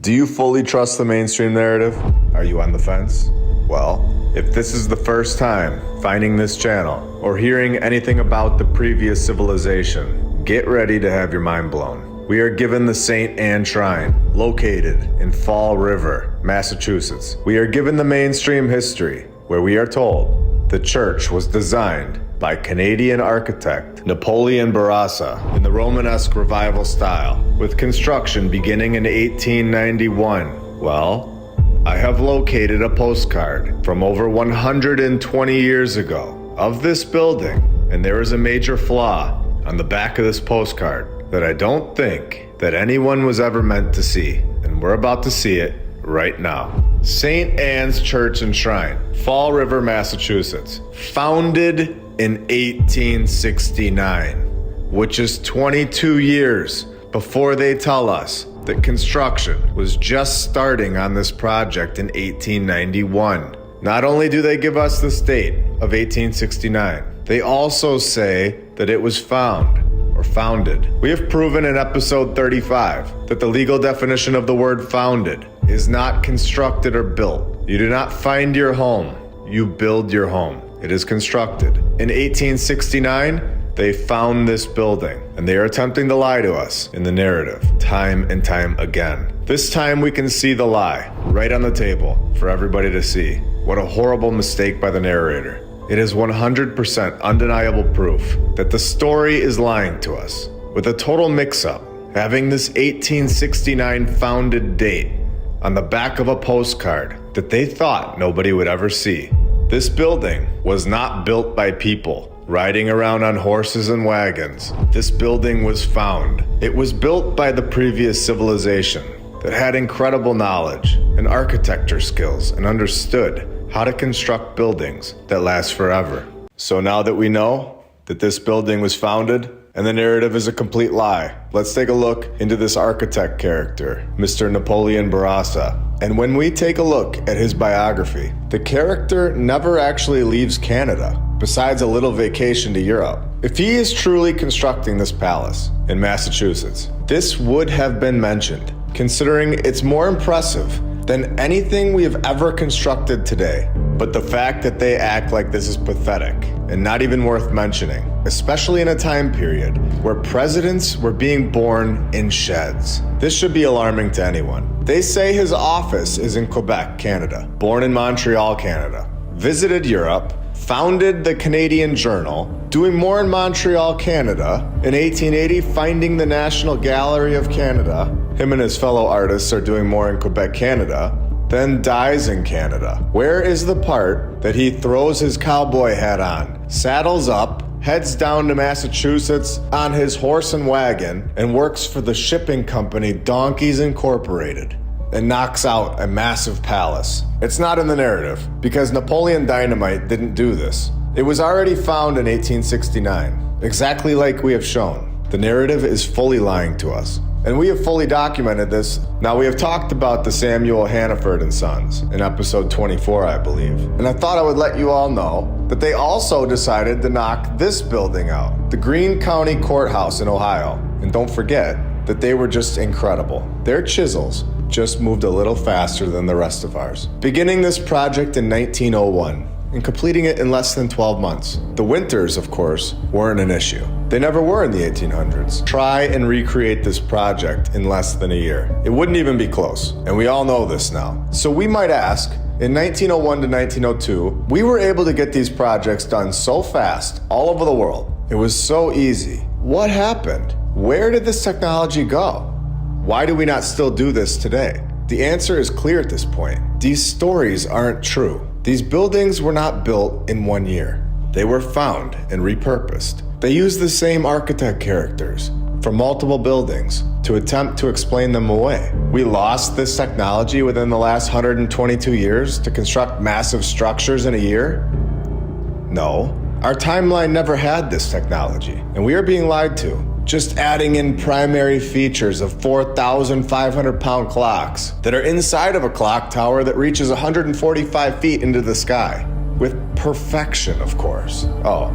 Do you fully trust the mainstream narrative? Are you on the fence? Well, if this is the first time finding this channel or hearing anything about the previous civilization, get ready to have your mind blown. We are given the St. Anne Shrine, located in Fall River, Massachusetts. We are given the mainstream history, where we are told the church was designed by Canadian architect Napoleon Bourassa in the Romanesque Revival style, with construction beginning in 1891. Well, I have located a postcard from over 120 years ago of this building, and there is a major flaw on the back of this postcard that I don't think that anyone was ever meant to see, and we're about to see it right now. St. Anne's Church and Shrine, Fall River, Massachusetts, founded in 1869, which is 22 years before they tell us that construction was just starting on this project in 1891. Not only do they give us the date of 1869, they also say that it was founded. We have proven in episode 35 that the legal definition of the word founded is not constructed or built. You do not find your home, you build your home. It is constructed. In 1869, they found this building, and they are attempting to lie to us in the narrative time and time again. This time we can see the lie right on the table for everybody to see. What a horrible mistake by the narrator. It is 100% undeniable proof that the story is lying to us, with a total mix-up, having this 1869 founded date on the back of a postcard that they thought nobody would ever see. This building was not built by people riding around on horses and wagons. This building was found. It was built by the previous civilization that had incredible knowledge and architecture skills and understood how to construct buildings that last forever. So now that we know that this building was founded and the narrative is a complete lie, let's take a look into this architect character, Mr. Napoleon Bourassa. And when we take a look at his biography, the character never actually leaves Canada, besides a little vacation to Europe. If he is truly constructing this palace in Massachusetts, this would have been mentioned, considering it's more impressive than anything we have ever constructed today. But the fact that they act like this is pathetic and not even worth mentioning, especially in a time period where presidents were being born in sheds. This should be alarming to anyone. They say his office is in Quebec, Canada, born in Montreal, Canada, visited Europe, founded the Canadian Journal, doing more in Montreal, Canada, in 1880 finding the National Gallery of Canada. Him and his fellow artists are doing more in Quebec, Canada, then dies in Canada. Where is the part that he throws his cowboy hat on, saddles up, heads down to Massachusetts on his horse and wagon, and works for the shipping company Donkeys Incorporated, and knocks out a massive palace? It's not in the narrative, because Napoleon Dynamite didn't do this. It was already found in 1869, exactly like we have shown. The narrative is fully lying to us, and we have fully documented this. Now, we have talked about the Samuel Hannaford and Sons in episode 24, I believe. And I thought I would let you all know that they also decided to knock this building out, the Greene County Courthouse in Ohio. And don't forget that they were just incredible. Their chisels just moved a little faster than the rest of ours. Beginning this project in 1901 and completing it in less than 12 months. The winters, of course, weren't an issue. They never were in the 1800s. Try and recreate this project in less than a year. It wouldn't even be close, and we all know this now. So we might ask, in 1901 to 1902, we were able to get these projects done so fast all over the world. It was so easy. What happened? Where did this technology go? Why do we not still do this today? The answer is clear at this point. These stories aren't true. These buildings were not built in 1 year. They were found and repurposed. They used the same architect characters for multiple buildings to attempt to explain them away. We lost this technology within the last 122 years to construct massive structures in a year? No. Our timeline never had this technology, and we are being lied to. Just adding in primary features of 4,500-pound clocks that are inside of a clock tower that reaches 145 feet into the sky. With perfection, of course. Oh,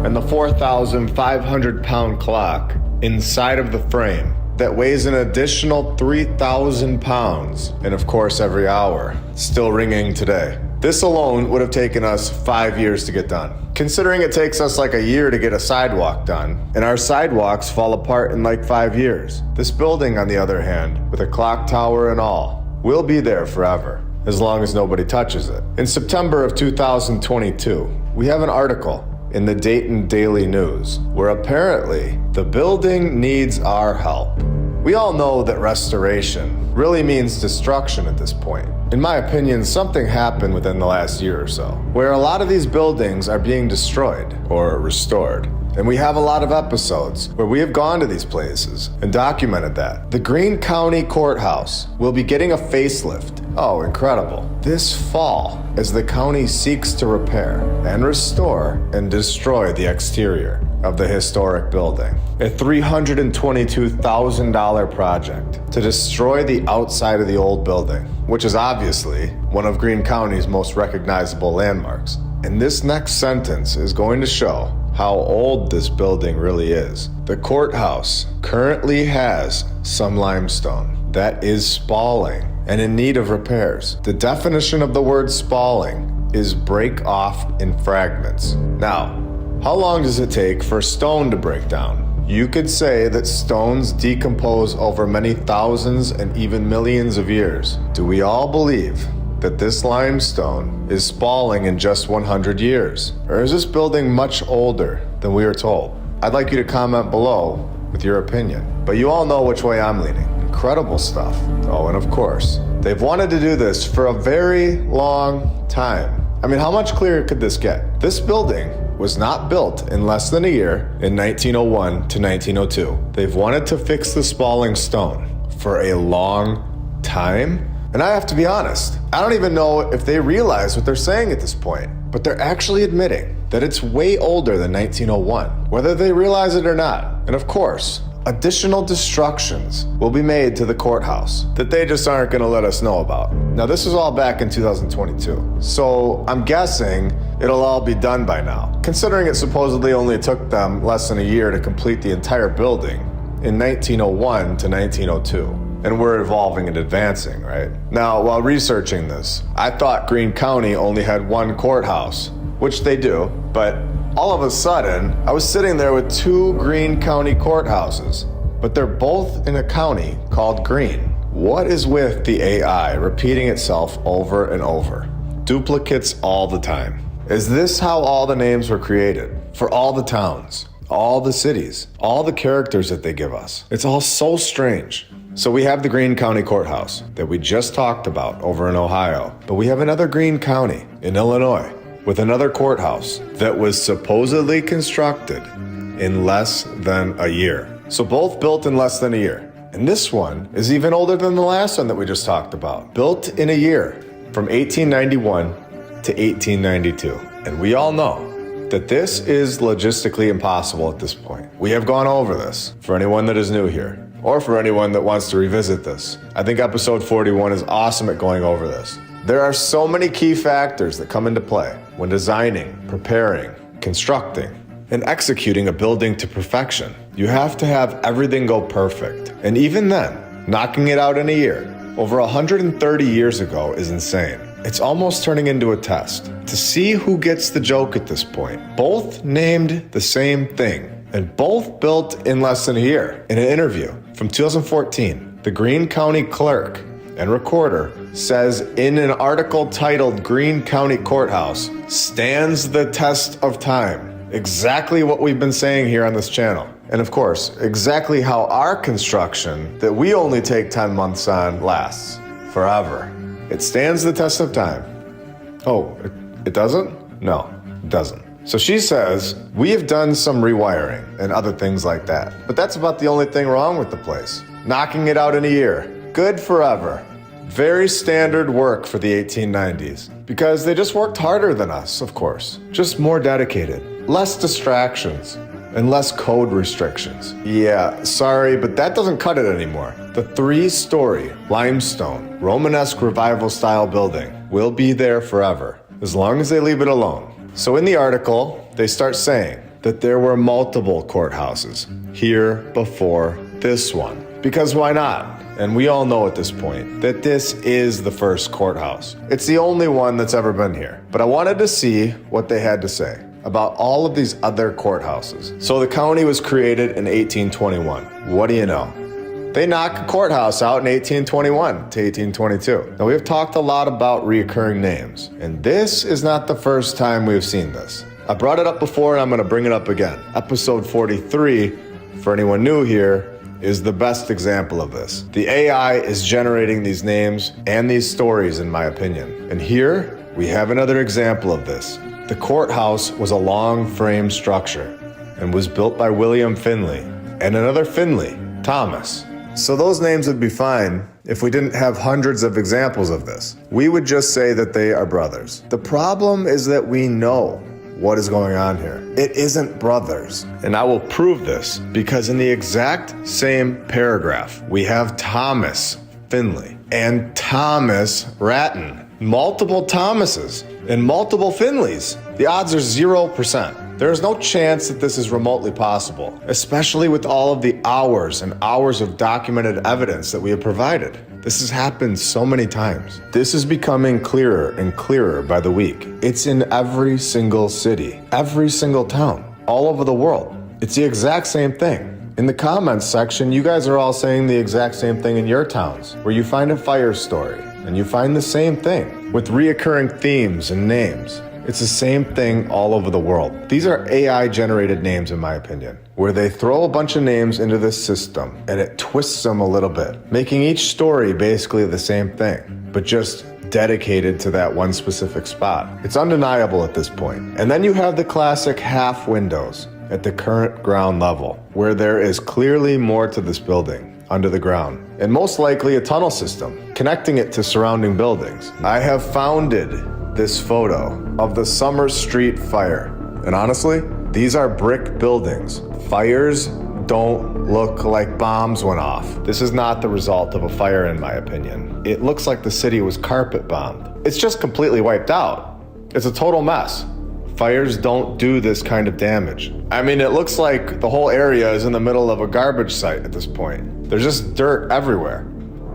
and the 4,500-pound clock inside of the frame that weighs an additional 3,000 pounds, and of course every hour, still ringing today. This alone would have taken us 5 years to get done. Considering it takes us like a year to get a sidewalk done, and our sidewalks fall apart in like 5 years. This building, on the other hand, with a clock tower and all, will be there forever, as long as nobody touches it. In September of 2022, we have an article in the Dayton Daily News where apparently the building needs our help. We all know that restoration really means destruction at this point. In my opinion, something happened within the last year or so, where a lot of these buildings are being destroyed or restored. And we have a lot of episodes where we have gone to these places and documented that. The Greene County Courthouse will be getting a facelift. Oh, incredible. This fall, as the county seeks to repair and restore and destroy the exterior of the historic building. A $322,000 project to destroy the outside of the old building, which is obviously one of Greene County's most recognizable landmarks. And this next sentence is going to show how old this building really is. The courthouse currently has some limestone that is spalling and in need of repairs. The definition of the word spalling is break off in fragments. Now, how long does it take for stone to break down? You could say that stones decompose over many thousands and even millions of years. Do we all believe that this limestone is spalling in just 100 years? Or is this building much older than we are told? I'd like you to comment below with your opinion. But you all know which way I'm leaning. Incredible stuff. Oh, and of course, they've wanted to do this for a very long time. I mean, how much clearer could this get? This building was not built in less than a year in 1901 to 1902. They've wanted to fix the spalling stone for a long time. And I have to be honest, I don't even know if they realize what they're saying at this point, but they're actually admitting that it's way older than 1901, whether they realize it or not. And of course, additional destructions will be made to the courthouse that they just aren't going to let us know about. Now, this was all back in 2022, so I'm guessing it'll all be done by now, considering it supposedly only took them less than a year to complete the entire building in 1901 to 1902. And we're evolving and advancing, right? Now, while researching this, I thought Greene County only had one courthouse, which they do, but all of a sudden, I was sitting there with two Greene County courthouses, but they're both in a county called Greene. What is with the AI repeating itself over and over? Duplicates all the time. Is this how all the names were created? For all the towns, all the cities, all the characters that they give us? It's all so strange. So we have the Greene County Courthouse that we just talked about over in Ohio, but we have another Greene County in Illinois with another courthouse that was supposedly constructed in less than a year. So both built in less than a year. And this one is even older than the last one that we just talked about. Built in a year from 1891 to 1892. And we all know that this is logistically impossible at this point. We have gone over this for anyone that is new here, or for anyone that wants to revisit this. I think episode 41 is awesome at going over this. There are so many key factors that come into play when designing, preparing, constructing, and executing a building to perfection. You have to have everything go perfect. And even then, knocking it out in a year, over 130 years ago, is insane. It's almost turning into a test to see who gets the joke at this point. Both named the same thing, and both built in less than a year. In an interview from 2014, the Greene County clerk and recorder says in an article titled Greene County Courthouse stands the test of time. Exactly what we've been saying here on this channel. And of course, exactly how our construction that we only take 10 months on lasts forever. It stands the test of time. Oh, it doesn't? No, it doesn't. So she says, we have done some rewiring and other things like that, but that's about the only thing wrong with the place. Knocking it out in a year. Good forever. Very standard work for the 1890s, because they just worked harder than us, of course. Just more dedicated. Less distractions and less code restrictions. Yeah, sorry, but that doesn't cut it anymore. The 3-story limestone Romanesque revival style building will be there forever, as long as they leave it alone. So in the article, they start saying that there were multiple courthouses here before this one, Because why not? And we all know at this point that this is the first courthouse. It's the only one that's ever been here. But I wanted to see what they had to say about all of these other courthouses. So the county was created in 1821. What do you know? They knocked a courthouse out in 1821 to 1822. Now, we have talked a lot about reoccurring names, and this is not the first time we've seen this. I brought it up before, and I'm going to bring it up again. Episode 43, for anyone new here, is the best example of this. The AI is generating these names and these stories, in my opinion. And here, we have another example of this. The courthouse was a long frame structure and was built by William Finley and another Finley, Thomas. So those names would be fine if we didn't have hundreds of examples of this. We would just say that they are brothers. The problem is that we know what is going on here. It isn't brothers. And I will prove this because in the exact same paragraph, we have Thomas Finley and Thomas Ratton. Multiple Thomases and multiple Finleys. The odds are 0%. There is no chance that this is remotely possible, especially with all of the hours and hours of documented evidence that we have provided. This has happened so many times. This is becoming clearer and clearer by the week. It's in every single city, every single town, all over the world. It's the exact same thing. In the comments section, you guys are all saying the exact same thing in your towns, where you find a fire story, and you find the same thing with reoccurring themes and names. It's the same thing all over the world. These are AI-generated names, in my opinion, where they throw a bunch of names into this system and it twists them a little bit, making each story basically the same thing, but just dedicated to that one specific spot. It's undeniable at this point. And then you have the classic half windows at the current ground level, where there is clearly more to this building under the ground, and most likely a tunnel system connecting it to surrounding buildings. I have founded this photo of the Summer Street fire. And honestly, these are brick buildings. Fires don't look like bombs went off. This is not the result of a fire, in my opinion. It looks like the city was carpet bombed. It's just completely wiped out. It's a total mess. Fires don't do this kind of damage. I mean, it looks like the whole area is in the middle of a garbage site at this point. There's just dirt everywhere.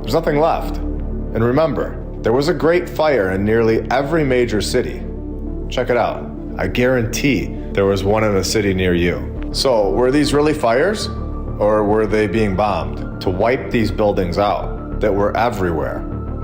There's nothing left. And remember, there was a great fire in nearly every major city. Check it out. I guarantee there was one in a city near you. So, were these really fires? Or were they being bombed to wipe these buildings out that were everywhere?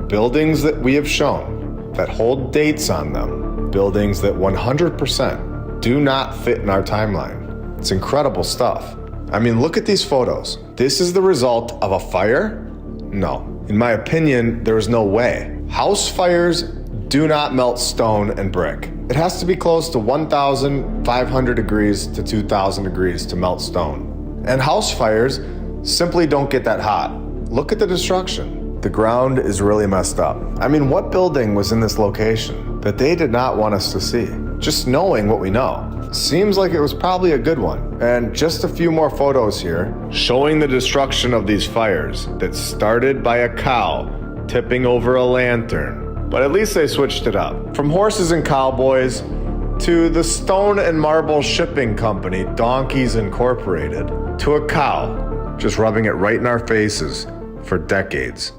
Buildings that we have shown that hold dates on them. Buildings that 100% do not fit in our timeline. It's incredible stuff. I mean, look at these photos. This is the result of a fire? No. In my opinion, there is no way. House fires do not melt stone and brick. It has to be close to 1,500 degrees to 2,000 degrees to melt stone. And house fires simply don't get that hot. Look at the destruction. The ground is really messed up. I mean, what building was in this location that they did not want us to see? Just knowing what we know, seems like it was probably a good one. And just a few more photos here, showing the destruction of these fires that started by a cow tipping over a lantern. But at least they switched it up. From horses and cowboys to the stone and marble shipping company, Donkeys Incorporated, to a cow, just rubbing it right in our faces for decades.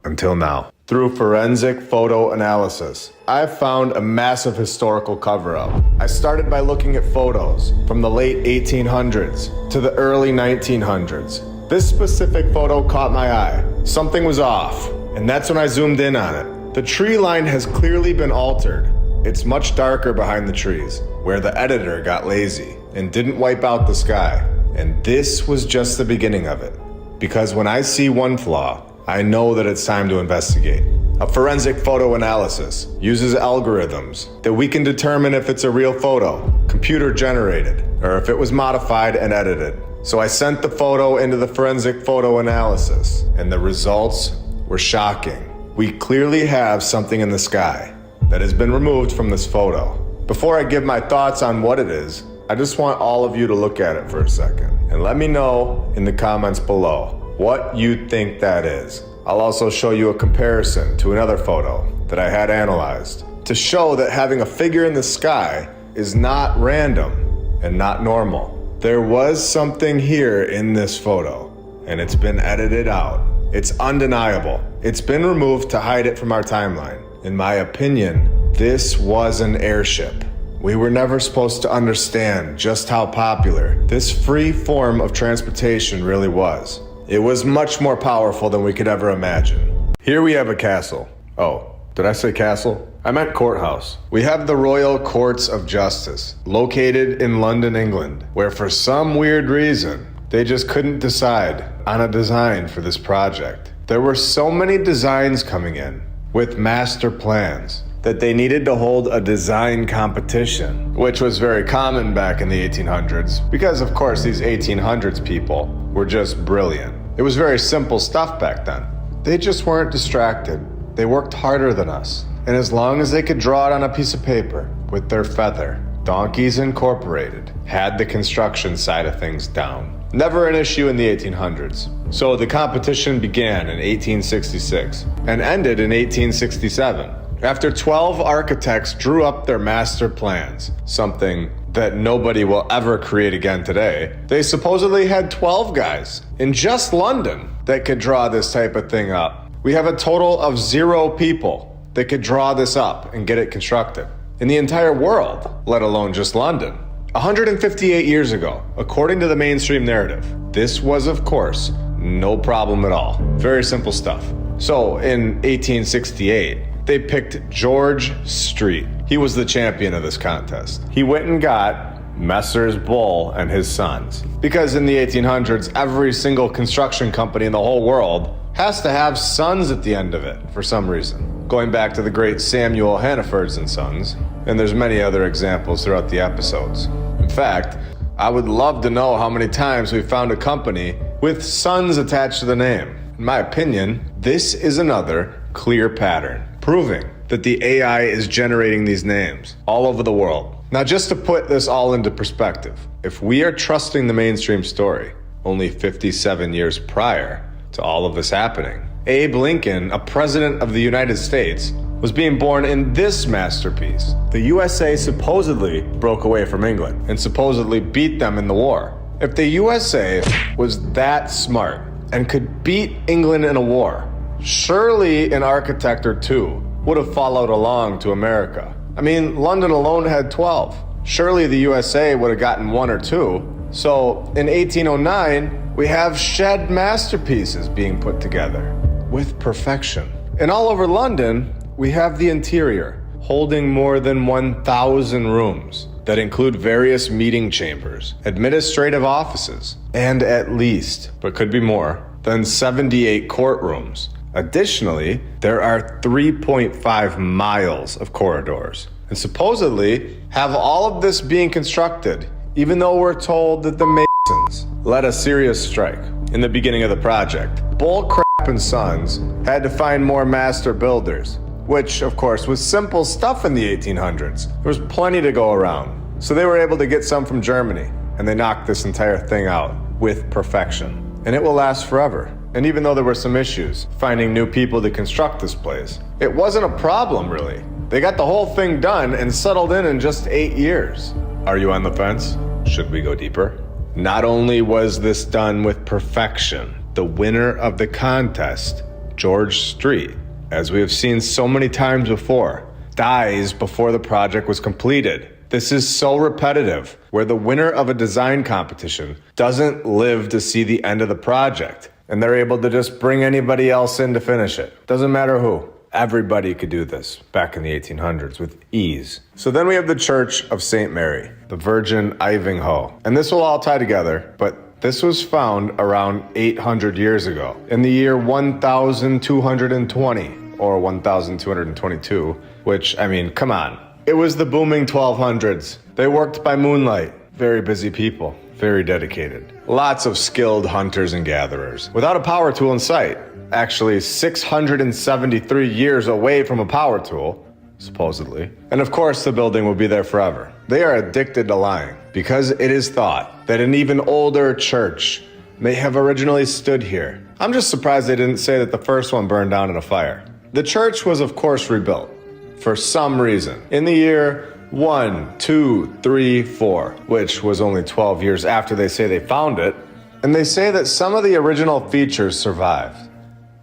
Until now. Through forensic photo analysis, I've found a massive historical cover-up. I started by looking at photos from the late 1800s to the early 1900s. This specific photo caught my eye. Something was off, and that's when I zoomed in on it. The tree line has clearly been altered. It's much darker behind the trees, where the editor got lazy and didn't wipe out the sky. And this was just the beginning of it. Because when I see one flaw, I know that it's time to investigate. A forensic photo analysis uses algorithms that we can determine if it's a real photo, computer generated, or if it was modified and edited. So I sent the photo into the forensic photo analysis, and the results were shocking. We clearly have something in the sky that has been removed from this photo. Before I give my thoughts on what it is, I just want all of you to look at it for a second and let me know in the comments below what you think that is. I'll also show you a comparison to another photo that I had analyzed to show that having a figure in the sky is not random and not normal. There was something here in this photo, and it's been edited out. It's undeniable. It's been removed to hide it from our timeline. In my opinion, this was an airship. We were never supposed to understand just how popular this free form of transportation really was. It was much more powerful than we could ever imagine. Here we have a castle. Oh, did I say castle? I meant courthouse. We have the Royal Courts of Justice, located in London, England, where for some weird reason, they just couldn't decide on a design for this project. There were so many designs coming in with master plans that they needed to hold a design competition, which was very common back in the 1800s because, of course, these 1800s people were just brilliant. It was very simple stuff back then. They just weren't distracted. They worked harder than us. And as long as they could draw it on a piece of paper with their feather, Donkeys Incorporated had the construction side of things down. Never an issue in the 1800s. So the competition began in 1866 and ended in 1867. After 12 architects drew up their master plans, something that nobody will ever create again today, they supposedly had 12 guys in just London that could draw this type of thing up. We have a total of 0 people that could draw this up and get it constructed in the entire world, let alone just London. 158 years ago, according to the mainstream narrative, this was, of course, no problem at all. Very simple stuff. So in 1868, they picked George Street. He was the champion of this contest. He went and got Messrs. Bull and his sons. Because in the 1800s, every single construction company in the whole world has to have sons at the end of it for some reason. Going back to the great Samuel Hannaford's and Sons, and there's many other examples throughout the episodes. In fact, I would love to know how many times we found a company with sons attached to the name. In my opinion, this is another clear pattern, proving that the AI is generating these names all over the world. Now, just to put this all into perspective, if we are trusting the mainstream story, only 57 years prior to all of this happening, Abe Lincoln, a president of the United States, was being born in this masterpiece. The USA supposedly broke away from England and supposedly beat them in the war. If the USA was that smart and could beat England in a war, surely an architect or two would have followed along to America. I mean, London alone had 12. Surely the USA would have gotten 1 or 2. So in 1809, we have shed masterpieces being put together with perfection. And all over London, we have the interior, holding more than 1,000 rooms that include various meeting chambers, administrative offices, and at least, but could be more, than 78 courtrooms. Additionally, there are 3.5 miles of corridors, and supposedly have all of this being constructed, even though we're told that the Masons led a serious strike in the beginning of the project. Bullcrap and Sons had to find more master builders, which of course was simple stuff in the 1800s. There was plenty to go around. So they were able to get some from Germany, and they knocked this entire thing out with perfection. And it will last forever. And even though there were some issues finding new people to construct this place, it wasn't a problem really. They got the whole thing done and settled in just 8 years. Are you on the fence? Should we go deeper? Not only was this done with perfection, the winner of the contest, George Street, as we have seen so many times before, dies before the project was completed. This is so repetitive, where the winner of a design competition doesn't live to see the end of the project, and they're able to just bring anybody else in to finish it. Doesn't matter who. Everybody could do this back in the 1800s with ease. So then we have the Church of St. Mary, the Virgin Ivanhoe. And this will all tie together, but this was found around 800 years ago, in the year 1220, or 1222, which, I mean, come on. It was the booming 1200s. They worked by moonlight. Very busy people, very dedicated. Lots of skilled hunters and gatherers, without a power tool in sight. Actually 673 years away from a power tool, supposedly. And of course the building will be there forever. They are addicted to lying, because it is thought that an even older church may have originally stood here. I'm just surprised they didn't say that the first one burned down in a fire. The church was of course rebuilt, for some reason, in the year 1, 2, 3, 4, which was only 12 years after they say they found it. And they say that some of the original features survived.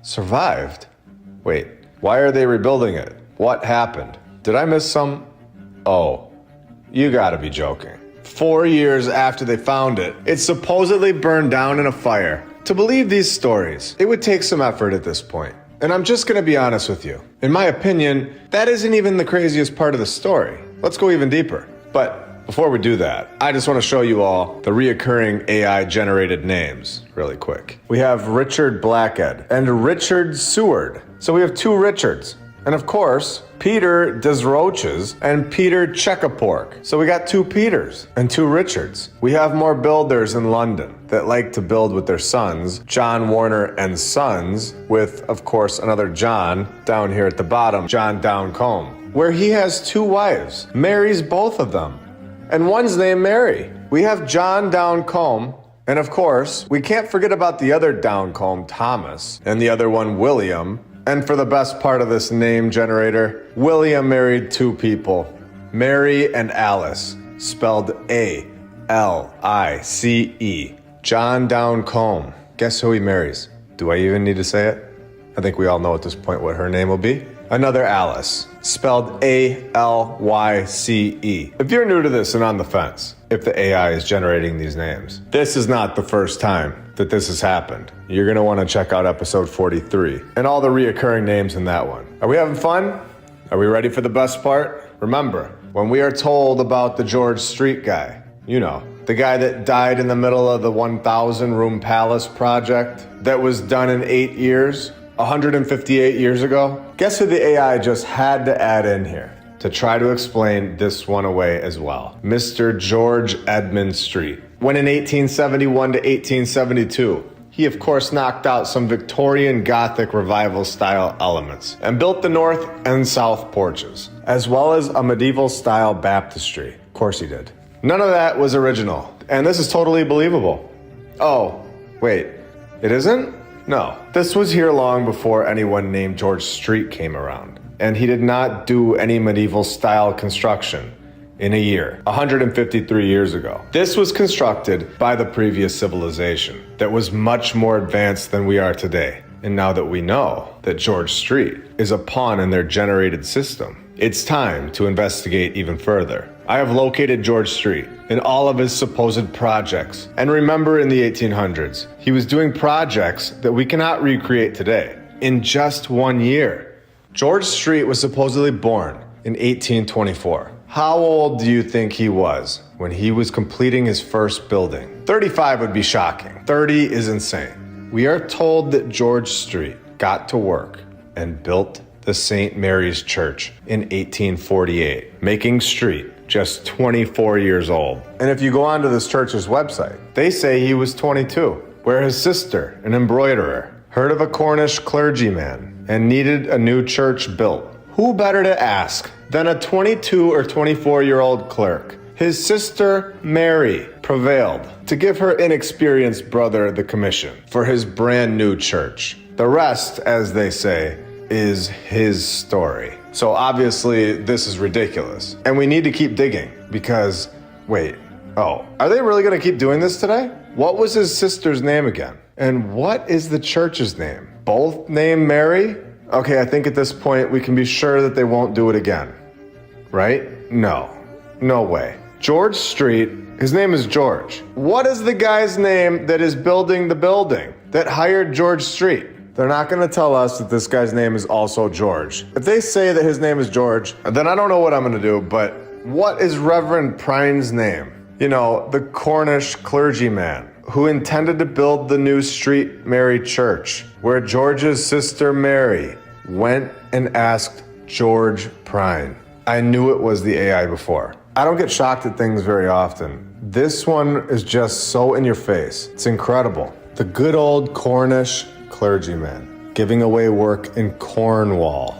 Survived? Wait, why are they rebuilding it? What happened? Did I miss some? Oh, you gotta be joking. 4 years after they found it, it's supposedly burned down in a fire. To believe these stories, it would take some effort at this point. And I'm just gonna be honest with you. In my opinion, that isn't even the craziest part of the story. Let's go even deeper. But before we do that, I just want to show you all the reoccurring AI-generated names really quick. We have Richard Blackhead and Richard Seward. So we have two Richards. And of course, Peter Desroches and Peter Checkapork. So we got two Peters and two Richards. We have more builders in London that like to build with their sons, John Warner and Sons, with, of course, another John down here at the bottom, John Downcombe, where he has two wives, marries both of them, and one's named Mary. We have John Downcombe, and of course, we can't forget about the other Downcombe, Thomas, and the other one, William. And for the best part of this name generator, William married two people, Mary and Alice, spelled A-L-I-C-E. John Downcombe. Guess who he marries? Do I even need to say it? I think we all know at this point what her name will be. Another Alice, spelled A-L-Y-C-E. If you're new to this and on the fence, if the AI is generating these names, this is not the first time that this has happened. You're gonna wanna check out episode 43 and all the reoccurring names in that one. Are we having fun? Are we ready for the best part? Remember, when we are told about the George Street guy, you know, the guy that died in the middle of the 1,000 room palace project that was done in 8 years, 158 years ago, guess who the AI just had to add in here to try to explain this one away as well? Mr. George Edmund Street. When in 1871 to 1872, he of course knocked out some Victorian Gothic revival style elements and built the north and south porches, as well as a medieval style baptistry. Of course he did. None of that was original, and this is totally believable. Oh, wait, it isn't? No, this was here long before anyone named George Street came around, and he did not do any medieval style construction in a year, 153 years ago. This was constructed by the previous civilization that was much more advanced than we are today. And now that we know that George Street is a pawn in their generated system, it's time to investigate even further. I have located George Street and all of his supposed projects. And remember, in the 1800s, he was doing projects that we cannot recreate today in just 1 year. George Street was supposedly born in 1824. How old do you think he was when he was completing his first building? 35 would be shocking. 30 is insane. We are told that George Street got to work and built the St. Mary's Church in 1848, making Street just 24 years old. And if you go onto this church's website, they say he was 22, where his sister, an embroiderer, heard of a Cornish clergyman and needed a new church built. Who better to ask than a 22 or 24-year-old clerk? His sister, Mary, prevailed to give her inexperienced brother the commission for his brand new church. The rest, as they say, is his story. So obviously, this is ridiculous. And we need to keep digging because, wait, oh, are they really gonna keep doing this today? What was his sister's name again? And what is the church's name? Both named Mary? Okay, I think at this point we can be sure that they won't do it again. Right? No. No way. George Street, his name is George. What is the guy's name that is building the building that hired George Street? They're not gonna tell us that this guy's name is also George. If they say that his name is George, then I don't know what I'm gonna do, but what is Reverend Prine's name? You know, the Cornish clergyman who intended to build the new Street Mary Church, where George's sister Mary went and asked George Prine. I knew it was the AI before. I don't get shocked at things very often. This one is just so in your face. It's incredible. The good old Cornish clergyman giving away work in Cornwall.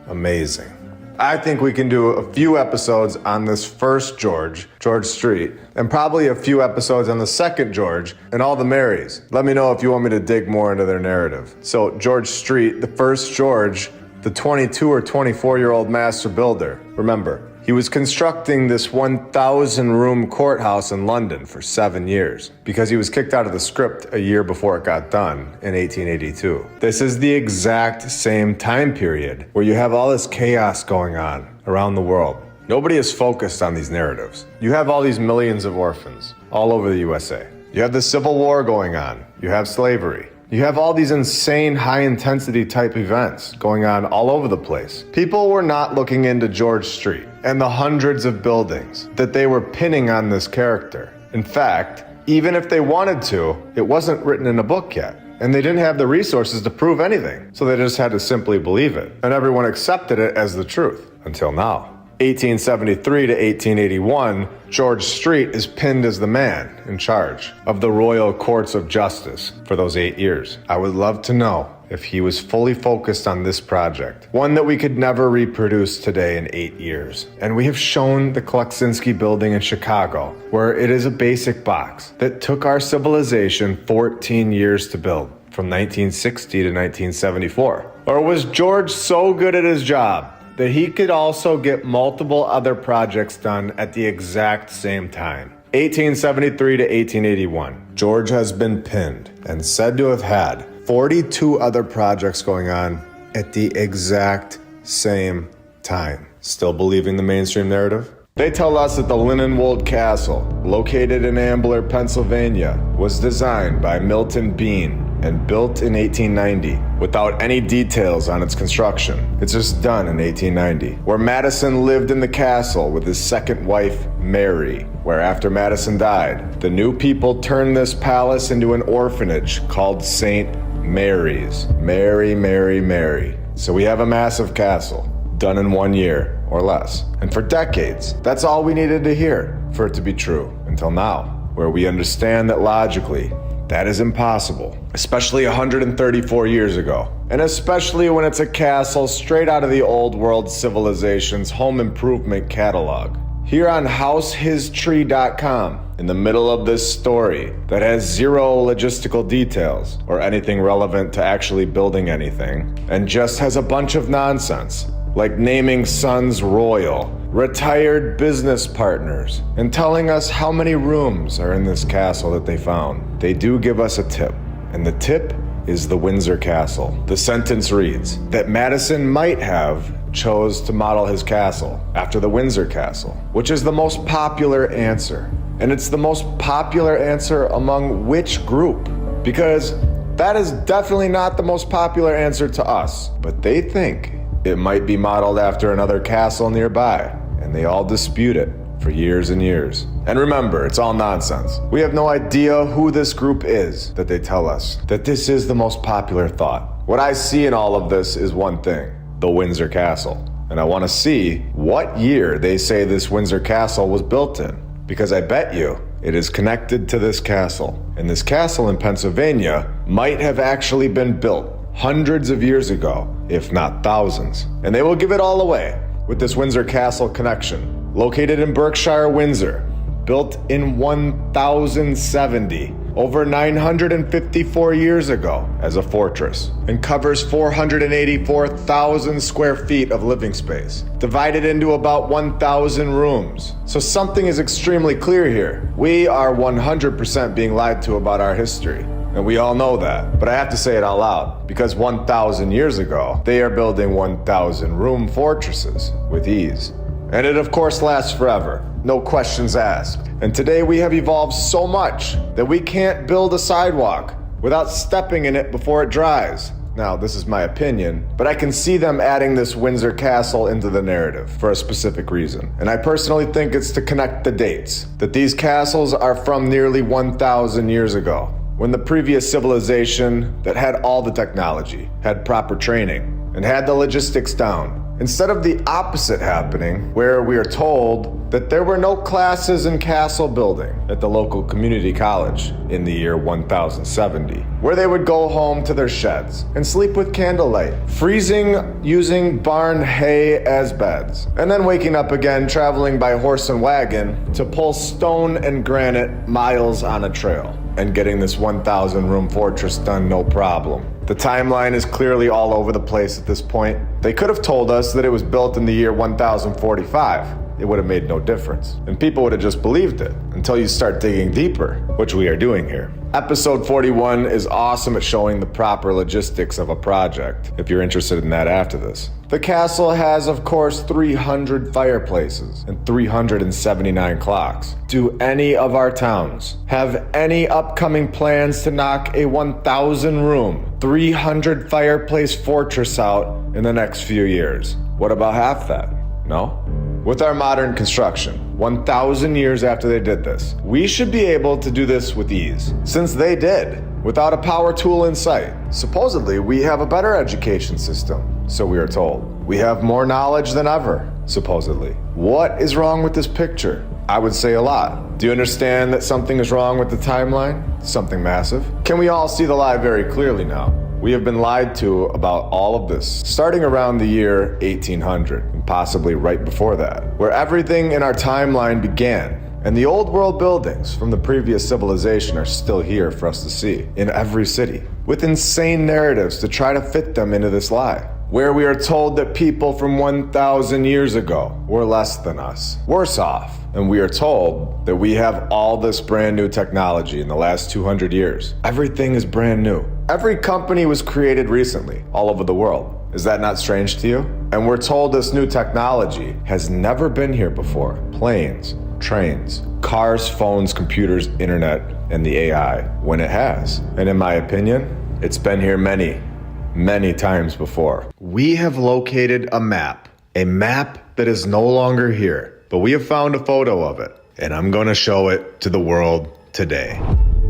Amazing. I think we can do a few episodes on this first George Street, and probably a few episodes on the second George and all the Marys. Let me know if you want me to dig more into their narrative. So George Street, the first George, the 22 or 24-year-old master builder. Remember, He was constructing this 1,000-room courthouse in London for 7 years because he was kicked out of the script a year before it got done in 1882. This is the exact same time period where you have all this chaos going on around the world. Nobody is focused on these narratives. You have all these millions of orphans all over the USA. You have the Civil War going on. You have slavery. You have all these insane high-intensity type events going on all over the place. People were not looking into George Street and the hundreds of buildings that they were pinning on this character. In fact, even if they wanted to, it wasn't written in a book yet. And they didn't have the resources to prove anything. So they just had to simply believe it. And everyone accepted it as the truth. Until now. 1873 to 1881, George Street is pinned as the man in charge of the Royal Courts of Justice for those 8 years. I would love to know if he was fully focused on this project, one that we could never reproduce today in 8 years. And we have shown the Kleksinski building in Chicago, where it is a basic box that took our civilization 14 years to build, from 1960 to 1974. Or was George so good at his job that he could also get multiple other projects done at the exact same time? 1873 to 1881, George has been pinned and said to have had 42 other projects going on at the exact same time. Still believing the mainstream narrative? They tell us that the Linenwold Castle, located in Ambler, Pennsylvania, was designed by Milton Bean and built in 1890 without any details on its construction. It's just done in 1890. Where Madison lived in the castle with his second wife, Mary, where after Madison died, the new people turned this palace into an orphanage called St. Mary's. Mary, Mary, Mary. So we have a massive castle, done in 1 year or less. And for decades, that's all we needed to hear for it to be true, until now, where we understand that logically, that is impossible, especially 134 years ago. And especially when it's a castle straight out of the old world civilization's home improvement catalog. Here on HouseHisTree.com, in the middle of this story that has zero logistical details or anything relevant to actually building anything, and just has a bunch of nonsense, like naming sons royal, retired business partners, and telling us how many rooms are in this castle that they found. They do give us a tip, and the tip is the Windsor Castle. The sentence reads that Madison might have chose to model his castle after the Windsor Castle, which is the most popular answer. And it's the most popular answer among which group? Because that is definitely not the most popular answer to us, but they think it might be modeled after another castle nearby, and they all dispute it for years and years. And remember, it's all nonsense. We have no idea who this group is that they tell us that this is the most popular thought. What I see in all of this is one thing: the Windsor Castle. And I want to see what year they say this Windsor Castle was built in, because I bet you it is connected to this castle. And this castle in Pennsylvania might have actually been built hundreds of years ago, if not thousands. And they will give it all away with this Windsor Castle connection. Located in Berkshire, Windsor, built in 1070, over 954 years ago as a fortress, and covers 484,000 square feet of living space, divided into about 1,000 rooms. So something is extremely clear here. We are 100% being lied to about our history. And we all know that, but I have to say it out loud, because 1,000 years ago, they are building 1,000 room fortresses with ease. And it of course lasts forever, no questions asked. And today we have evolved so much that we can't build a sidewalk without stepping in it before it dries. Now, this is my opinion, but I can see them adding this Windsor Castle into the narrative for a specific reason. And I personally think it's to connect the dates, that these castles are from nearly 1,000 years ago, when the previous civilization that had all the technology, had proper training, and had the logistics down. Instead of the opposite happening, where we are told that there were no classes in castle building at the local community college in the year 1070, where they would go home to their sheds and sleep with candlelight, freezing using barn hay as beds, and then waking up again traveling by horse and wagon to pull stone and granite miles on a trail, and getting this 1,000 room fortress done no problem. The timeline is clearly all over the place at this point. They could have told us that it was built in the year 1045, it would have made no difference. And people would have just believed it until you start digging deeper, which we are doing here. Episode 41 is awesome at showing the proper logistics of a project, if you're interested in that after this. The castle has, of course, 300 fireplaces and 379 clocks. Do any of our towns have any upcoming plans to knock a 1,000 room, 300 fireplace fortress out in the next few years? What about half that? No? With our modern construction, 1,000 years after they did this, we should be able to do this with ease, since they did, without a power tool in sight. Supposedly, we have a better education system, so we are told. We have more knowledge than ever, supposedly. What is wrong with this picture? I would say a lot. Do you understand that something is wrong with the timeline? Something massive? Can we all see the lie very clearly now? We have been lied to about all of this, starting around the year 1800, and possibly right before that, where everything in our timeline began. And the old world buildings from the previous civilization are still here for us to see, in every city, with insane narratives to try to fit them into this lie, where we are told that people from 1,000 years ago were less than us, worse off. And we are told that we have all this brand new technology in the last 200 years. Everything is brand new. Every company was created recently, all over the world. Is that not strange to you? And we're told this new technology has never been here before. Planes, trains, cars, phones, computers, internet, and the AI, when it has. And in my opinion, it's been here many times before. We have located a map that is no longer here. But we have found a photo of it, and I'm going to show it to the world today.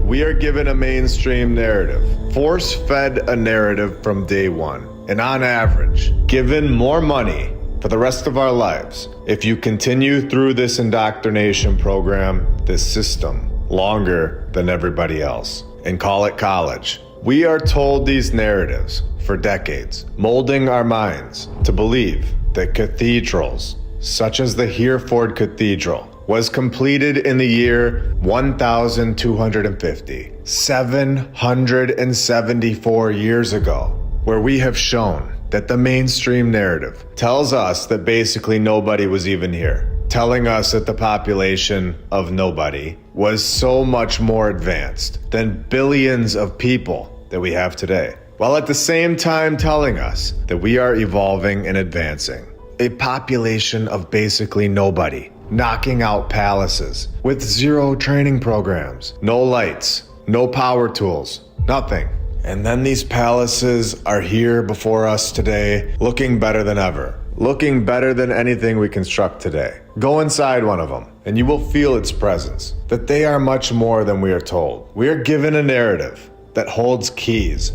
We are given a mainstream narrative, force-fed a narrative from day one, and on average, given more money for the rest of our lives if you continue through this indoctrination program, this system, longer than everybody else, and call it college. We are told these narratives for decades, molding our minds to believe that cathedrals, such as the Hereford Cathedral, was completed in the year 1250, 774 years ago, where we have shown that the mainstream narrative tells us that basically nobody was even here, telling us that the population of nobody was so much more advanced than billions of people that we have today, while at the same time telling us that we are evolving and advancing. A population of basically nobody, knocking out palaces with zero training programs, no lights, no power tools, nothing. And then these palaces are here before us today, looking better than ever, looking better than anything we construct today. Go inside one of them, and you will feel its presence, that they are much more than we are told. We are given a narrative that holds keys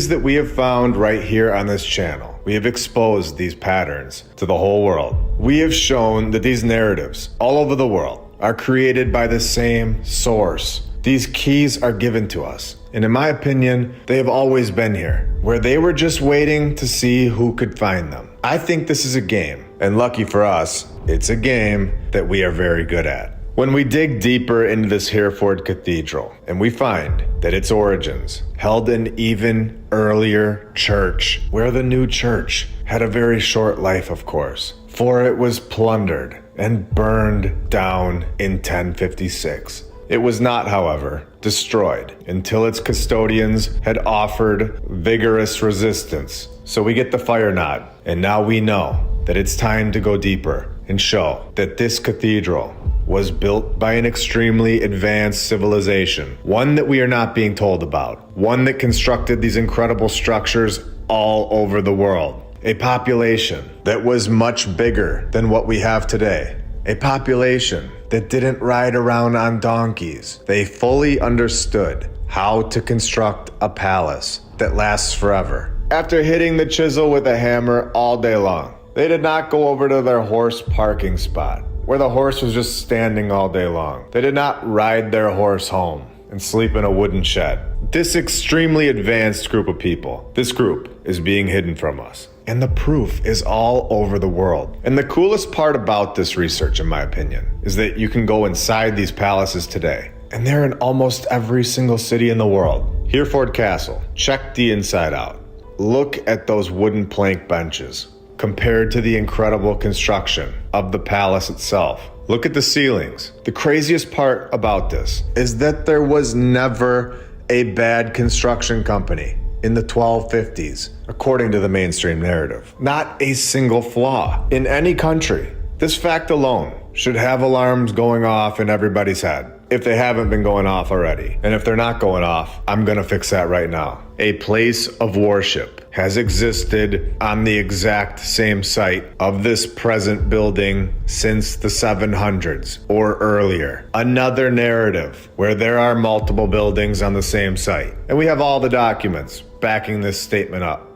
that we have found right here on this channel. We have exposed these patterns to the whole world. We have shown that these narratives all over the world are created by the same source. These keys are given to us. And in my opinion, they have always been here, where they were just waiting to see who could find them. I think this is a game, and lucky for us, it's a game that we are very good at. When we dig deeper into this Hereford Cathedral, and we find that its origins held an even earlier church, where the new church had a very short life, of course, for it was plundered and burned down in 1056. It was not, however, destroyed until its custodians had offered vigorous resistance. So we get the fire nod, and now we know that it's time to go deeper and show that this cathedral was built by an extremely advanced civilization, one that we are not being told about, one that constructed these incredible structures all over the world, a population that was much bigger than what we have today, a population that didn't ride around on donkeys. They fully understood how to construct a palace that lasts forever. After hitting the chisel with a hammer all day long, they did not go over to their horse parking spot, where the horse was just standing all day long. They did not ride their horse home and sleep in a wooden shed. This extremely advanced group of people, this group is being hidden from us. And the proof is all over the world. And the coolest part about this research, in my opinion, is that you can go inside these palaces today. And they're in almost every single city in the world. Hereford Castle, check the inside out. Look at those wooden plank benches. compared to the incredible construction of the palace itself. Look at the ceilings. The craziest part about this is that there was never a bad construction company in the 1250s, according to the mainstream narrative. Not a single flaw in any country. This fact alone should have alarms going off in everybody's head, if they haven't been going off already. And if they're not going off, I'm gonna fix that right now. A place of worship has existed on the exact same site of this present building since the 700s or earlier. Another narrative where there are multiple buildings on the same site. And we have all the documents backing this statement up.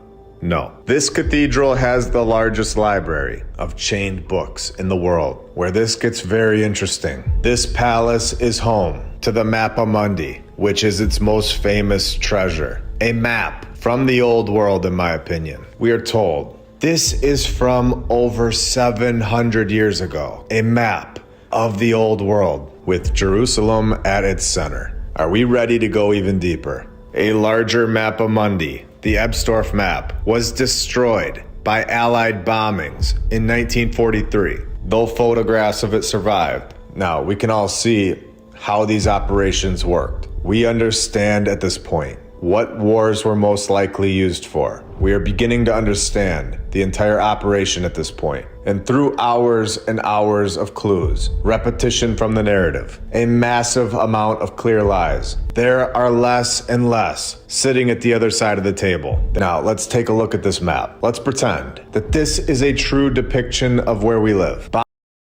No. This cathedral has the largest library of chained books in the world, where this gets very interesting. This palace is home to the Mappa Mundi, which is its most famous treasure. A map from the old world, in my opinion. We are told this is from over 700 years ago. A map of the old world with Jerusalem at its center. Are we ready to go even deeper? A larger Mappa Mundi, the Ebstorf map, was destroyed by Allied bombings in 1943, though photographs of it survived. Now, we can all see how these operations worked. We understand at this point what wars were most likely used for. We are beginning to understand the entire operation at this point. And through hours and hours of clues, repetition from the narrative, a massive amount of clear lies, there are less and less sitting at the other side of the table. Now, let's take a look at this map. Let's pretend that this is a true depiction of where we live.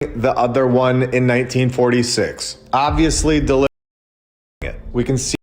The other one in 1946, obviously delivering it. We can see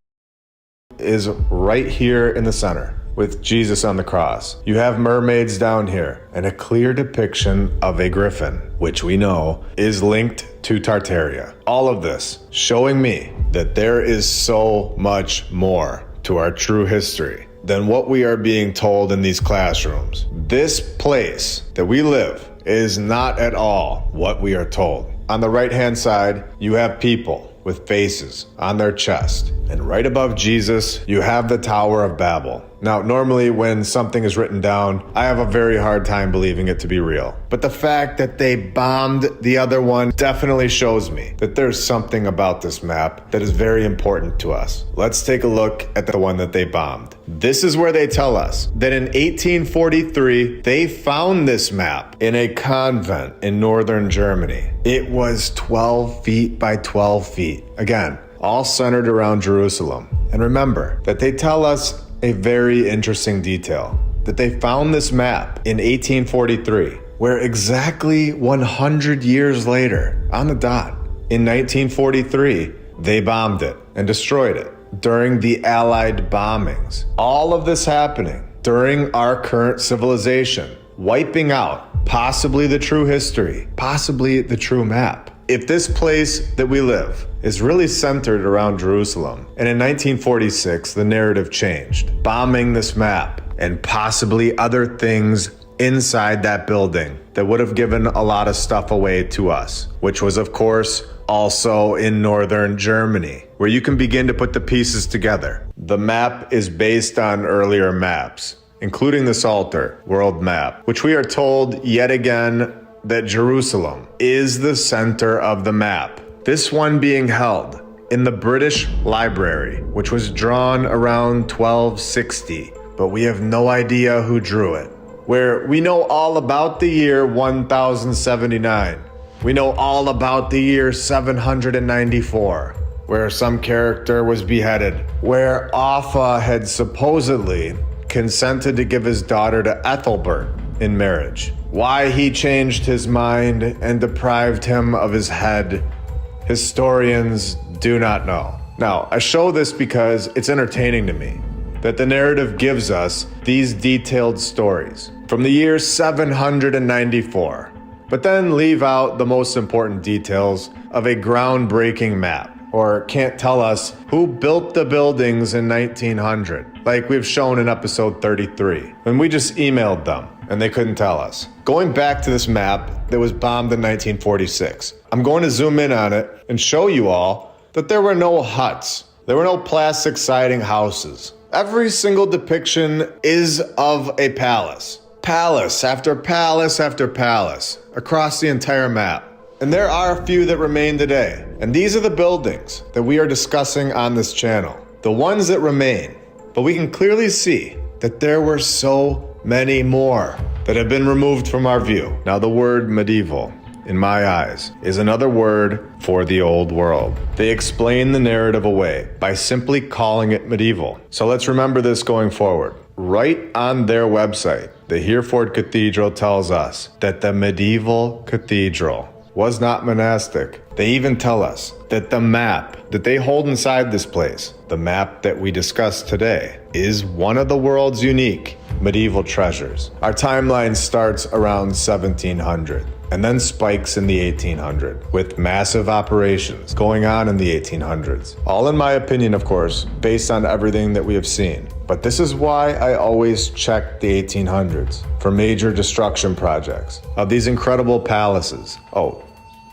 is right here in the center with Jesus on the cross. You have mermaids down here and a clear depiction of a griffin, which we know is linked to Tartaria. All of this showing me that there is so much more to our true history than what we are being told in these classrooms. This place that we live is not at all what we are told. On the right-hand side, you have people with faces on their chest. And right above Jesus, you have the Tower of Babel. Now, normally when something is written down, I have a very hard time believing it to be real. But the fact that they bombed the other one definitely shows me that there's something about this map that is very important to us. Let's take a look at the one that they bombed. This is where they tell us that in 1843, they found this map in a convent in northern Germany. It was 12 feet by 12 feet. Again, all centered around Jerusalem. And remember that they tell us a very interesting detail, that they found this map in 1843, where exactly 100 years later, on the dot, in 1943, they bombed it and destroyed it during the Allied bombings. All of this happening during our current civilization, wiping out possibly the true history, possibly the true map. If this place that we live is really centered around Jerusalem, and in 1946 the narrative changed, bombing this map and possibly other things inside that building that would have given a lot of stuff away to us, which was of course also in northern Germany, where you can begin to put the pieces together. The map is based on earlier maps, including the Psalter world map, which we are told yet again that Jerusalem is the center of the map. This one being held in the British Library, which was drawn around 1260, but we have no idea who drew it. Where we know all about the year 1079. We know all about the year 794, where some character was beheaded, where Offa had supposedly consented to give his daughter to Ethelbert in marriage. Why he changed his mind and deprived him of his head, historians do not know. Now, I show this because it's entertaining to me that the narrative gives us these detailed stories from the year 794, but then leave out the most important details of a groundbreaking map, or can't tell us who built the buildings in 1900, like we've shown in episode 33, when we just emailed them and they couldn't tell us. Going back to this map that was bombed in 1946, I'm going to zoom in on it and show you all that there were no huts. There were no plastic siding houses. Every single depiction is of a palace. palace after palace after palace across the entire map. And there are a few that remain today. And these are the buildings that we are discussing on this channel. The ones that remain. But we can clearly see that there were so many more that have been removed from our view. Now the word medieval, in my eyes, is another word for the old world. They explain the narrative away by simply calling it medieval. So let's remember this going forward. Right on their website, the Hereford Cathedral tells us that the medieval cathedral was not monastic. They even tell us that the map that they hold inside this place, the map that we discussed today, is one of the world's unique medieval treasures. Our timeline starts around 1700 and then spikes in the 1800s with massive operations going on in the 1800s. All in my opinion, of course, based on everything that we have seen. But this is why I always check the 1800s for major destruction projects of these incredible palaces. Oh,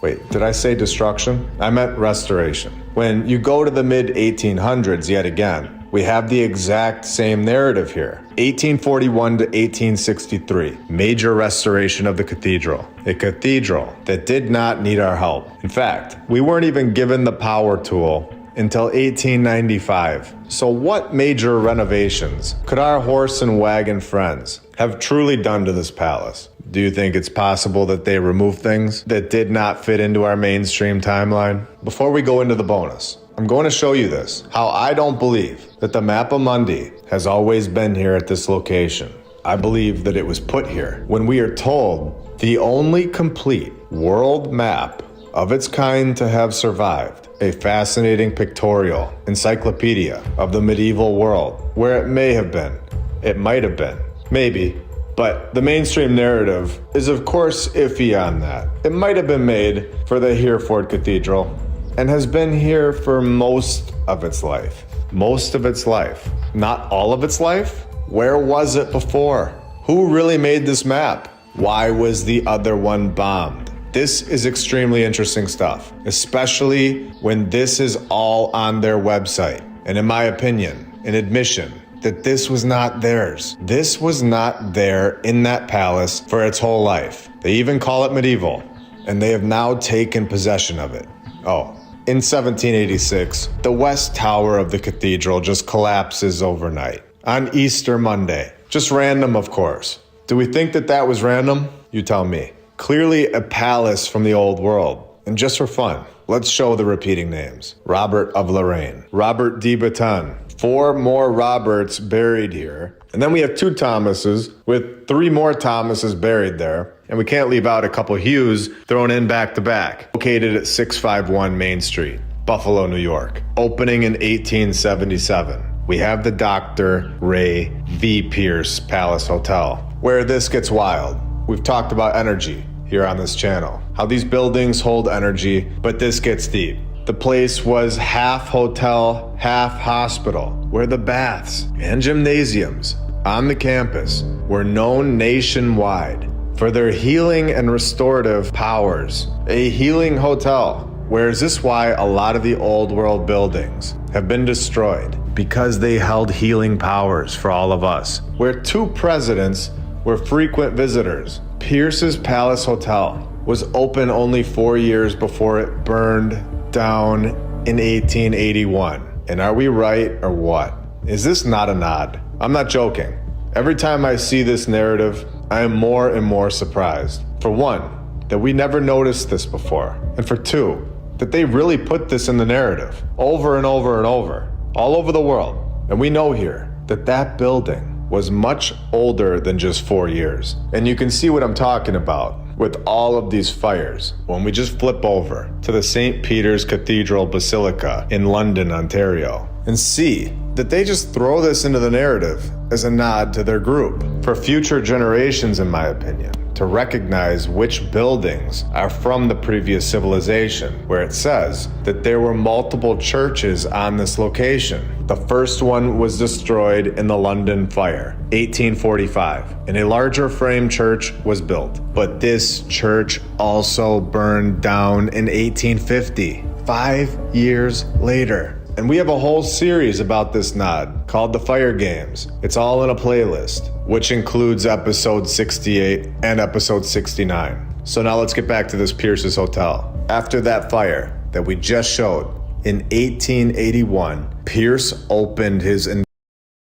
wait, did I say destruction? I meant restoration. When you go to the mid-1800s yet again, we have the exact same narrative here. 1841 to 1863, major restoration of the cathedral. A cathedral that did not need our help. In fact, we weren't even given the power tool until 1895. So what major renovations could our horse and wagon friends have truly done to this palace? Do you think it's possible that they removed things that did not fit into our mainstream timeline? Before we go into the bonus, I'm going to show you this, how I don't believe that the Mappa Mundi has always been here at this location. I believe that it was put here when we are told the only complete world map of its kind to have survived, a fascinating pictorial encyclopedia of the medieval world, where it may have been, it might have been, maybe, but the mainstream narrative is of course iffy on that. It might have been made for the Hereford Cathedral and has been here for most of its life. Most of its life. Not all of its life? Where was it before? Who really made this map? Why was the other one bombed? This is extremely interesting stuff, especially when this is all on their website. And in my opinion, an admission that this was not theirs. This was not there in that palace for its whole life. They even call it medieval, and they have now taken possession of it. Oh, in 1786, the west tower of the cathedral just collapses overnight on Easter Monday. Just random, of course. Do we think that that was random? You tell me. Clearly a palace from the old world. And just for fun, let's show the repeating names. Robert of Lorraine, Robert de Botton, 4 more Roberts buried here. And then we have 2 Thomases with 3 more Thomases buried there. And we can't leave out a couple Hughes thrown in back to back. Located at 651 Main Street, Buffalo, New York. Opening in 1877. We have the Dr. Ray V. Pierce Palace Hotel, where this gets wild. We've talked about energy here on this channel. How these buildings hold energy, but this gets deep. The place was half hotel, half hospital, where the baths and gymnasiums on the campus were known nationwide for their healing and restorative powers. A healing hotel. Where is this why a lot of the old world buildings have been destroyed? Because they held healing powers for all of us. Where 2 presidents were frequent visitors. Pierce's Palace Hotel was open only 4 years before it burned down in 1881. And are we right or what? Is this not a nod? I'm not joking. Every time I see this narrative, I am more and more surprised. For one, that we never noticed this before. And for 2, that they really put this in the narrative over and over and over, all over the world. And we know here that that building was much older than just 4 years. And you can see what I'm talking about with all of these fires when we just flip over to the St. Peter's Cathedral Basilica in London, Ontario, and see that they just throw this into the narrative as a nod to their group for future generations, in my opinion, to recognize which buildings are from the previous civilization, where it says that there were multiple churches on this location. The first one was destroyed in the London fire, 1845, and a larger frame church was built. But this church also burned down in 1850, 5 years later. And we have a whole series about this nod called the Fire Games. It's all in a playlist, which includes episode 68 and episode 69. So now let's get back to this Pierce's Hotel. After that fire that we just showed, in 1881, Pierce opened his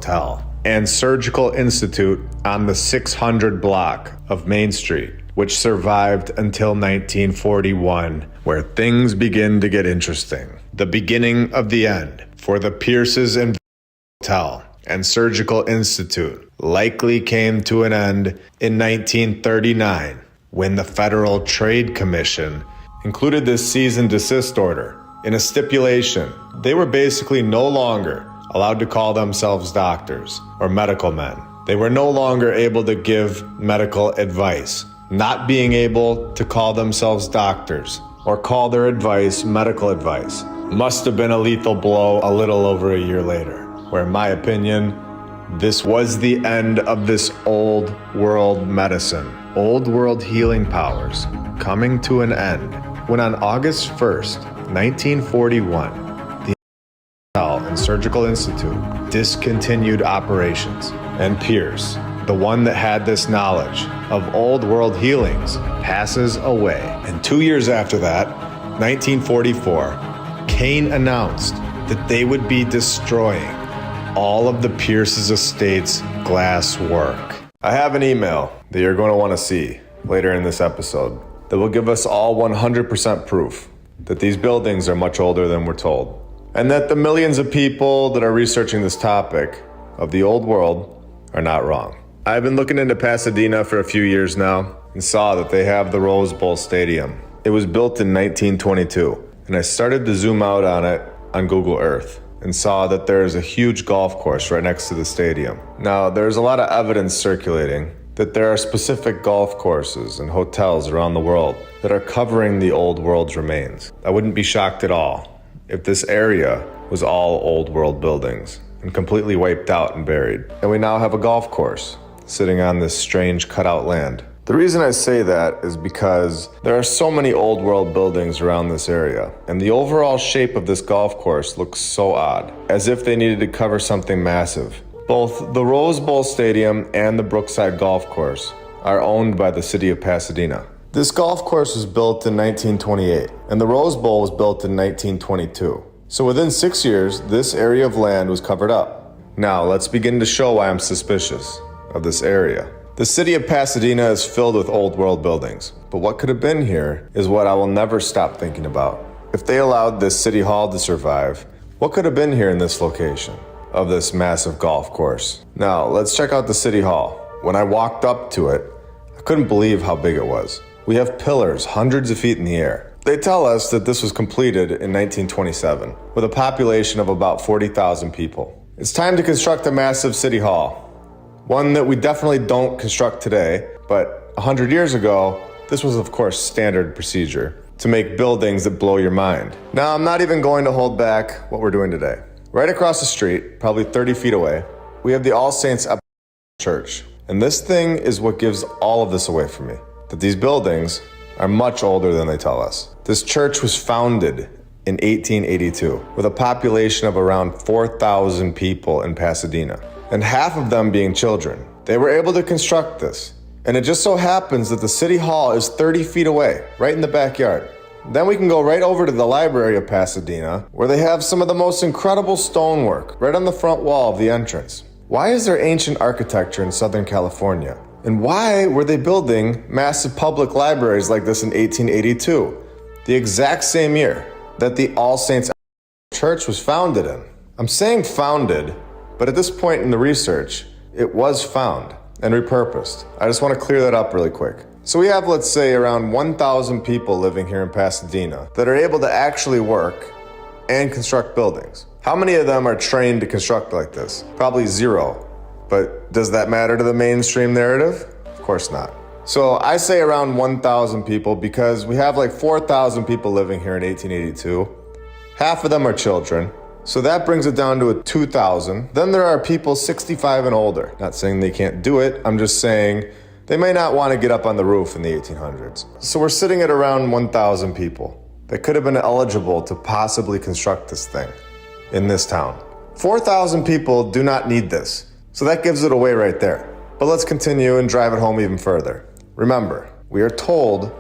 hotel and surgical institute on the 600 block of Main Street, which survived until 1941, where things begin to get interesting. The beginning of the end for the Pierce's Hotel and Surgical Institute likely came to an end in 1939 when the Federal Trade Commission included this cease and desist order in a stipulation. They were basically no longer allowed to call themselves doctors or medical men. They were no longer able to give medical advice. Not being able to call themselves doctors or call their advice medical advice must have been a lethal blow a little over a year later, where in my opinion, this was the end of this old world medicine, old world healing powers coming to an end when on August 1st, 1941, and Surgical Institute discontinued operations, and Pierce, the one that had this knowledge of old world healings, passes away. And 2 years after that, 1944, Kane announced that they would be destroying all of the Pierce's estate's glass work. I have an email that you're going to want to see later in this episode that will give us all 100% proof that these buildings are much older than we're told, and that the millions of people that are researching this topic of the old world are not wrong. I've been looking into Pasadena for a few years now and saw that they have the Rose Bowl Stadium. It was built in 1922, and I started to zoom out on it on Google Earth and saw that there is a huge golf course right next to the stadium. Now, there's a lot of evidence circulating that there are specific golf courses and hotels around the world that are covering the old world's remains. I wouldn't be shocked at all if this area was all old world buildings and completely wiped out and buried. And we now have a golf course sitting on this strange cutout land. The reason I say that is because there are so many old world buildings around this area, and the overall shape of this golf course looks so odd, as if they needed to cover something massive. Both the Rose Bowl Stadium and the Brookside Golf Course are owned by the city of Pasadena. This golf course was built in 1928, and the Rose Bowl was built in 1922. So within 6 years, this area of land was covered up. Now, let's begin to show why I'm suspicious of this area. The city of Pasadena is filled with old world buildings, but what could have been here is what I will never stop thinking about. If they allowed this city hall to survive, what could have been here in this location of this massive golf course? Now, let's check out the city hall. When I walked up to it, I couldn't believe how big it was. We have pillars hundreds of feet in the air. They tell us that this was completed in 1927 with a population of about 40,000 people. It's time to construct a massive city hall. One that we definitely don't construct today, but 100 years ago, this was of course standard procedure to make buildings that blow your mind. Now, I'm not even going to hold back what we're doing today. Right across the street, probably 30 feet away, we have the All Saints Church. And this thing is what gives all of this away from me, that these buildings are much older than they tell us. This church was founded in 1882 with a population of around 4,000 people in Pasadena, and half of them being children. They were able to construct this, and it just so happens that the city hall is 30 feet away, right in the backyard. Then we can go right over to the Library of Pasadena, where they have some of the most incredible stonework right on the front wall of the entrance. Why is there ancient architecture in Southern California? And why were they building massive public libraries like this in 1882, the exact same year that the All Saints Church was founded in? I'm saying founded, but at this point in the research, it was found and repurposed. I just want to clear that up really quick. So we have, let's say, around 1,000 people living here in Pasadena that are able to actually work and construct buildings. How many of them are trained to construct like this? Probably zero. But does that matter to the mainstream narrative? Of course not. So I say around 1,000 people because we have like 4,000 people living here in 1882. Half of them are children. So that brings it down to 2,000. Then there are people 65 and older. Not saying they can't do it. I'm just saying they may not want to get up on the roof in the 1800s. So we're sitting at around 1,000 people that could have been eligible to possibly construct this thing. in this town. 4,000 people do not need this. So that gives it away right there. But let's continue and drive it home even further. Remember, we are told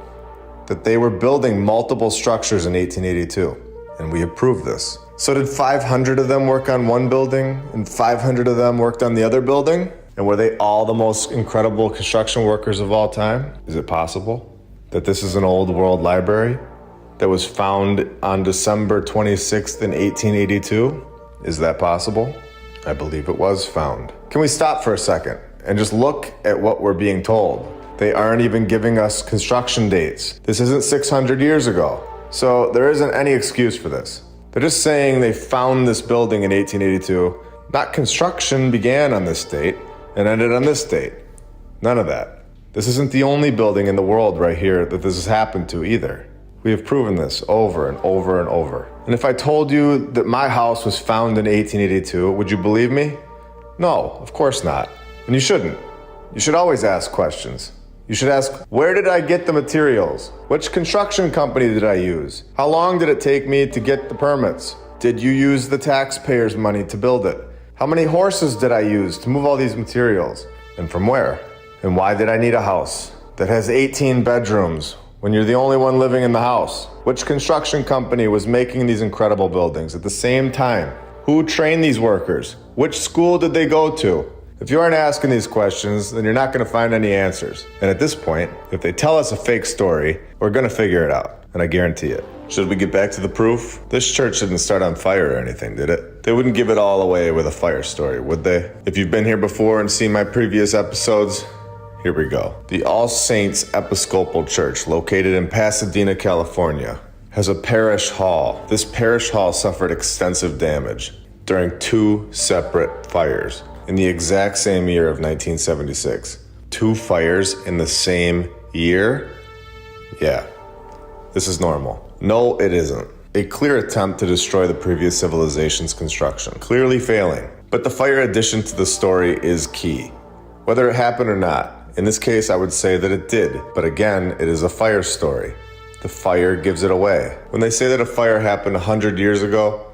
that they were building multiple structures in 1882, and we have proved this. So did 500 of them work on one building and 500 of them worked on the other building? And were they all the most incredible construction workers of all time? Is it possible that this is an old world library that was found on December 26th in 1882? Is that possible? I believe it was found. Can we stop for a second and just look at what we're being told? They aren't even giving us construction dates. This isn't 600 years ago. So there isn't any excuse for this. They're just saying they found this building in 1882. Not construction began on this date and ended on this date. None of that. This isn't the only building in the world right here that this has happened to either. We have proven this over and over and over. And if I told you that my house was found in 1882, would you believe me? No, of course not. And you shouldn't. You should always ask questions. You should ask, where did I get the materials? Which construction company did I use? How long did it take me to get the permits? Did you use the taxpayers' money to build it? How many horses did I use to move all these materials? And from where? And why did I need a house that has 18 bedrooms when you're the only one living in the house? Which construction company was making these incredible buildings at the same time? Who trained these workers? Which school did they go to? If you aren't asking these questions, then you're not going to find any answers. And at this point, if they tell us a fake story, we're going to figure it out. And I guarantee it. Should we get back to the proof? This church didn't start on fire or anything, did it? They wouldn't give it all away with a fire story, would they? If you've been here before and seen my previous episodes, here we go. The All Saints Episcopal Church, located in Pasadena, California, has a parish hall. This parish hall suffered extensive damage during 2 separate fires in the exact same year of 1976. 2 fires in the same year? Yeah, this is normal. No, it isn't. A clear attempt to destroy the previous civilization's construction, clearly failing. But the fire addition to the story is key. Whether it happened or not, in this case I would say that it did, but again, it is a fire story. The fire gives it away. When they say that a fire happened 100 years ago,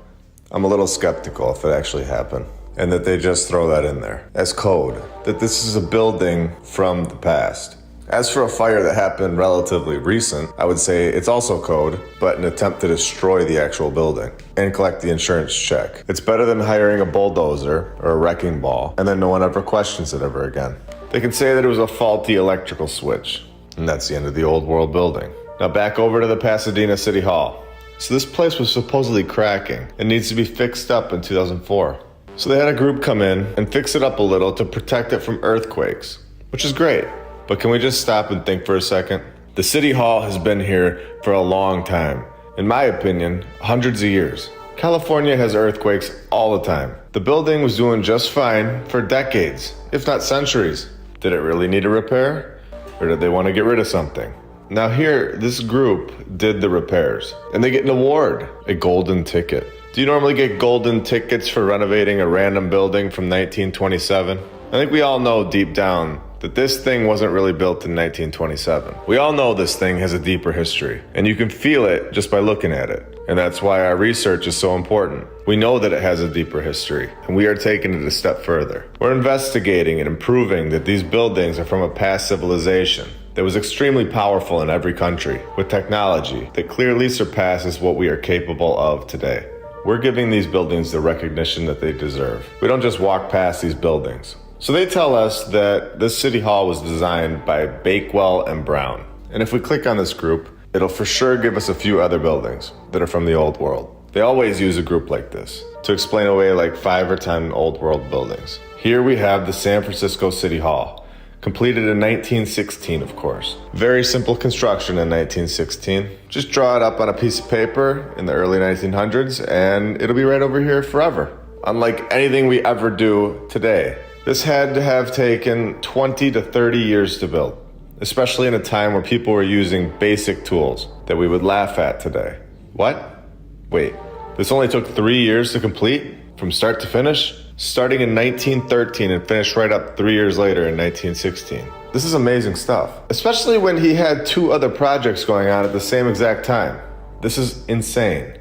I'm a little skeptical if it actually happened, and that they just throw that in there as code, that this is a building from the past. As for a fire that happened relatively recent, I would say it's also code, but an attempt to destroy the actual building and collect the insurance check. It's better than hiring a bulldozer or a wrecking ball, and then no one ever questions it ever again. They can say that it was a faulty electrical switch, and that's the end of the old world building. Now back over to the Pasadena City Hall. So this place was supposedly cracking and needs to be fixed up in 2004. So they had a group come in and fix it up a little to protect it from earthquakes, which is great. But can we just stop and think for a second? The City Hall has been here for a long time. In my opinion, hundreds of years. California has earthquakes all the time. The building was doing just fine for decades, if not centuries. Did it really need a repair? Or did they want to get rid of something? Now here, this group did the repairs, and they get an award, a golden ticket. Do you normally get golden tickets for renovating a random building from 1927? I think we all know deep down that this thing wasn't really built in 1927. We all know this thing has a deeper history, and you can feel it just by looking at it. And that's why our research is so important. We know that it has a deeper history, and we are taking it a step further. We're investigating and proving that these buildings are from a past civilization that was extremely powerful in every country, with technology that clearly surpasses what we are capable of today. We're giving these buildings the recognition that they deserve. We don't just walk past these buildings. So they tell us that this city hall was designed by Bakewell and Brown. And if we click on this group, it'll for sure give us a few other buildings that are from the old world. They always use a group like this to explain away like 5 or 10 old world buildings. Here we have the San Francisco City Hall, completed in 1916, of course. Very simple construction in 1916. Just draw it up on a piece of paper in the early 1900s and it'll be right over here forever. Unlike anything we ever do today. This had to have taken 20 to 30 years to build, especially in a time where people were using basic tools that we would laugh at today. What? Wait, this only took 3 years to complete from start to finish? Starting in 1913 and finished right up 3 years later in 1916. This is amazing stuff, especially when he had 2 other projects going on at the same exact time. This is insane.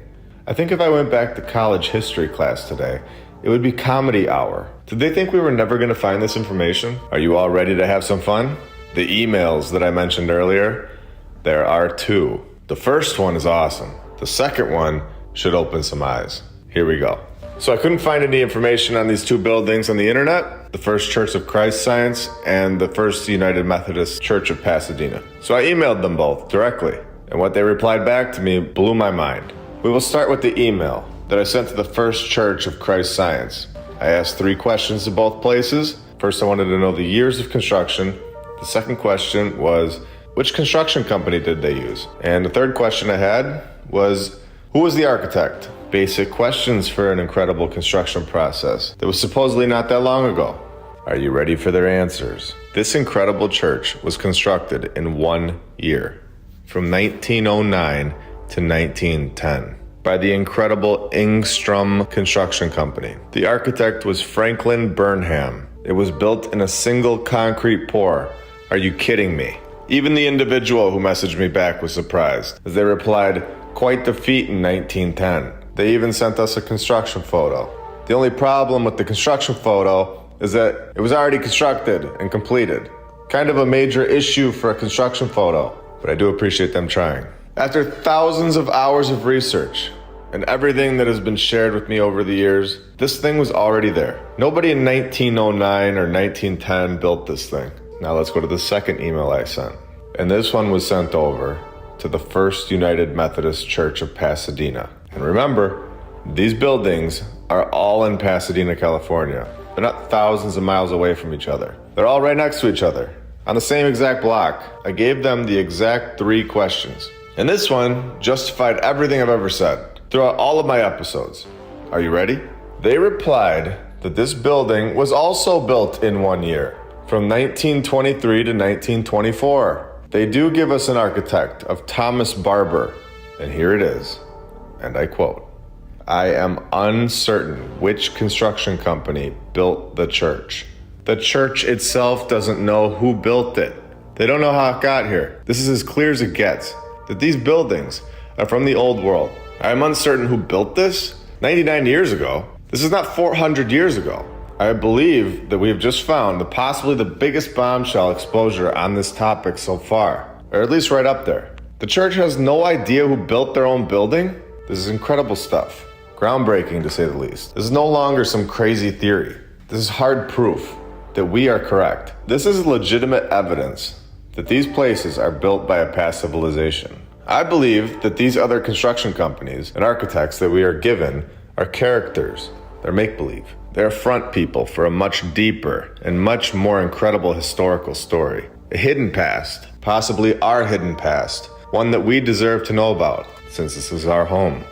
I think if I went back to college history class today, it would be comedy hour. Did they think we were never going to find this information? Are you all ready to have some fun? The emails that I mentioned earlier, there are two. The first one is awesome. The second one should open some eyes. Here we go. So I couldn't find any information on these two buildings on the internet, the First Church of Christ Science and the First United Methodist Church of Pasadena. So I emailed them both directly, and what they replied back to me blew my mind. We will start with the email that I sent to the First Church of Christ Science. I asked 3 questions to both places. First, I wanted to know the years of construction. The second question was, which construction company did they use? And the third question I had was, who was the architect? Basic questions for an incredible construction process that was supposedly not that long ago. Are you ready for their answers? This incredible church was constructed in 1 year, from 1909 to 1910. By the incredible Ingstrom Construction Company. The architect was Franklin Burnham. It was built in a single concrete pour. Are you kidding me? Even the individual who messaged me back was surprised, as they replied, quite the feat in 1910. They even sent us a construction photo. The only problem with the construction photo is that it was already constructed and completed. Kind of a major issue for a construction photo, but I do appreciate them trying. After thousands of hours of research, and everything that has been shared with me over the years, this thing was already there. Nobody in 1909 or 1910 built this thing. Now let's go to the second email I sent. And this one was sent over to the First United Methodist Church of Pasadena. And remember, these buildings are all in Pasadena, California. They're not thousands of miles away from each other. They're all right next to each other, on the same exact block. I gave them the exact 3 questions. And this one justified everything I've ever said throughout all of my episodes. Are you ready? They replied that this building was also built in 1 year, from 1923 to 1924. They do give us an architect of Thomas Barber, and here it is, and I quote, I am uncertain which construction company built the church. The church itself doesn't know who built it. They don't know how it got here. This is as clear as it gets, that these buildings are from the old world. I am uncertain who built this 99 years ago. This is not 400 years ago. I believe that we have just found possibly the biggest bombshell exposure on this topic so far, or at least right up there. The church has no idea who built their own building? This is incredible stuff. Groundbreaking, to say the least. This is no longer some crazy theory. This is hard proof that we are correct. This is legitimate evidence that these places are built by a past civilization. I believe that these other construction companies and architects that we are given are characters. They're make-believe. They're front people for a much deeper and much more incredible historical story. A hidden past, possibly our hidden past, one that we deserve to know about, since this is our home.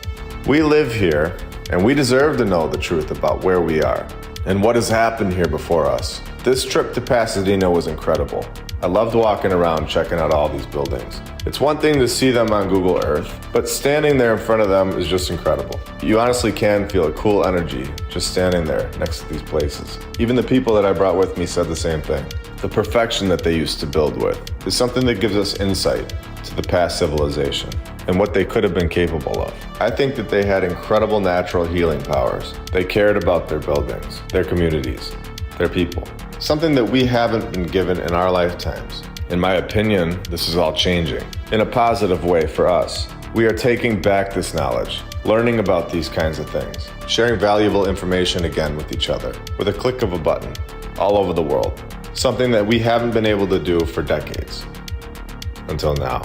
We live here, and we deserve to know the truth about where we are and what has happened here before us. This trip to Pasadena was incredible. I loved walking around checking out all these buildings. It's one thing to see them on Google Earth, but standing there in front of them is just incredible. You honestly can feel a cool energy just standing there next to these places. Even the people that I brought with me said the same thing. The perfection that they used to build with is something that gives us insight to the past civilization and what they could have been capable of. I think that they had incredible natural healing powers. They cared about their buildings, their communities, their people. Something that we haven't been given in our lifetimes. In my opinion, this is all changing in a positive way for us. We are taking back this knowledge, learning about these kinds of things, sharing valuable information again with each other, with a click of a button, all over the world. Something that we haven't been able to do for decades. Until now.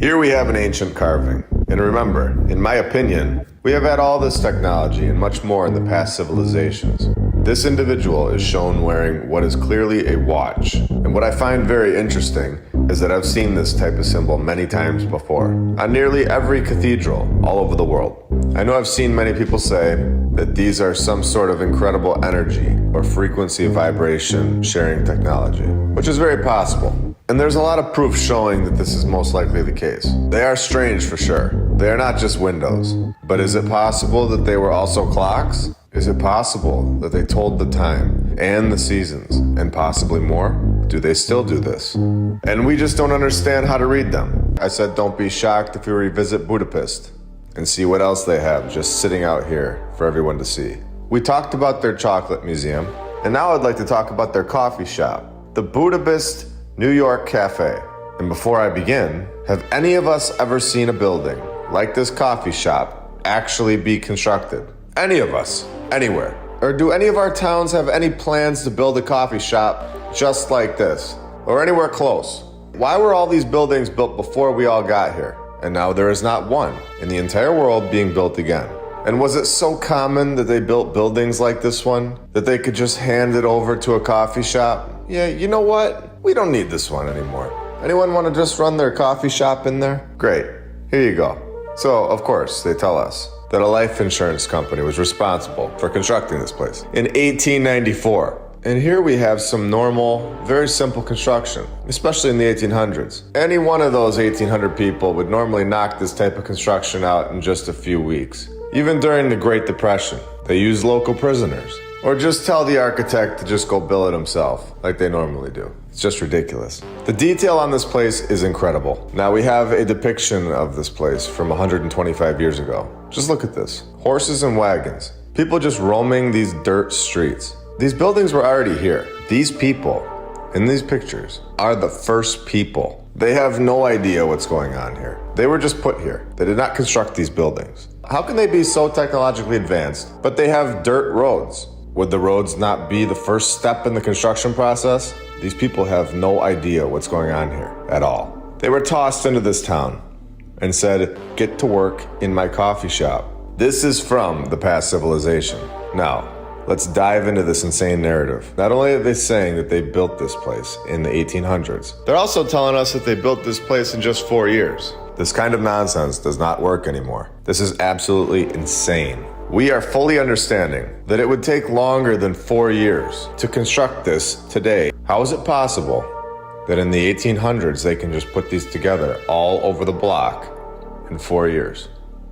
Here we have an ancient carving. And remember, in my opinion, we have had all this technology and much more in the past civilizations. This individual is shown wearing what is clearly a watch. And what I find very interesting is that I've seen this type of symbol many times before, on nearly every cathedral all over the world. I know I've seen many people say that these are some sort of incredible energy or frequency vibration sharing technology, which is very possible. And there's a lot of proof showing that this is most likely the case. They are strange for sure. They are not just windows. But is it possible that they were also clocks? Is it possible that they told the time and the seasons and possibly more? Do they still do this? And we just don't understand how to read them. I said don't be shocked if you revisit Budapest. and see what else they have just sitting out here for everyone to see. We talked about their chocolate museum, and now I'd like to talk about their coffee shop, the Budapest New York Cafe. And before I begin, have any of us ever seen a building like this coffee shop actually be constructed? Any of us, anywhere? Or do any of our towns have any plans to build a coffee shop just like this? Or anywhere close? Why were all these buildings built before we all got here? And now there is not one in the entire world being built again. And was it so common that they built buildings like this one that they could just hand it over to a coffee shop? Yeah, you know what? We don't need this one anymore. Anyone want to just run their coffee shop in there? Great, here you go. So, of course, they tell us that a life insurance company was responsible for constructing this place in 1894. And here we have some normal, very simple construction, especially in the 1800s. Any one of those 1800 people would normally knock this type of construction out in just a few weeks. Even during the Great Depression, they used local prisoners. Or just tell the architect to just go build it himself, like they normally do. It's just ridiculous. The detail on this place is incredible. Now we have a depiction of this place from 125 years ago. Just look at this. Horses and wagons. People just roaming these dirt streets. These buildings were already here. These people in these pictures are the first people. They have no idea what's going on here. They were just put here. They did not construct these buildings. How can they be so technologically advanced, but they have dirt roads? Would the roads not be the first step in the construction process? These people have no idea what's going on here at all. They were tossed into this town and said, get to work in my coffee shop. This is from the past civilization. Now, let's dive into this insane narrative. Not only are they saying that they built this place in the 1800s, they're also telling us that they built this place in just 4 years. This kind of nonsense does not work anymore. This is absolutely insane. We are fully understanding that it would take longer than 4 years to construct this today. How is it possible that in the 1800s they can just put these together all over the block in 4 years?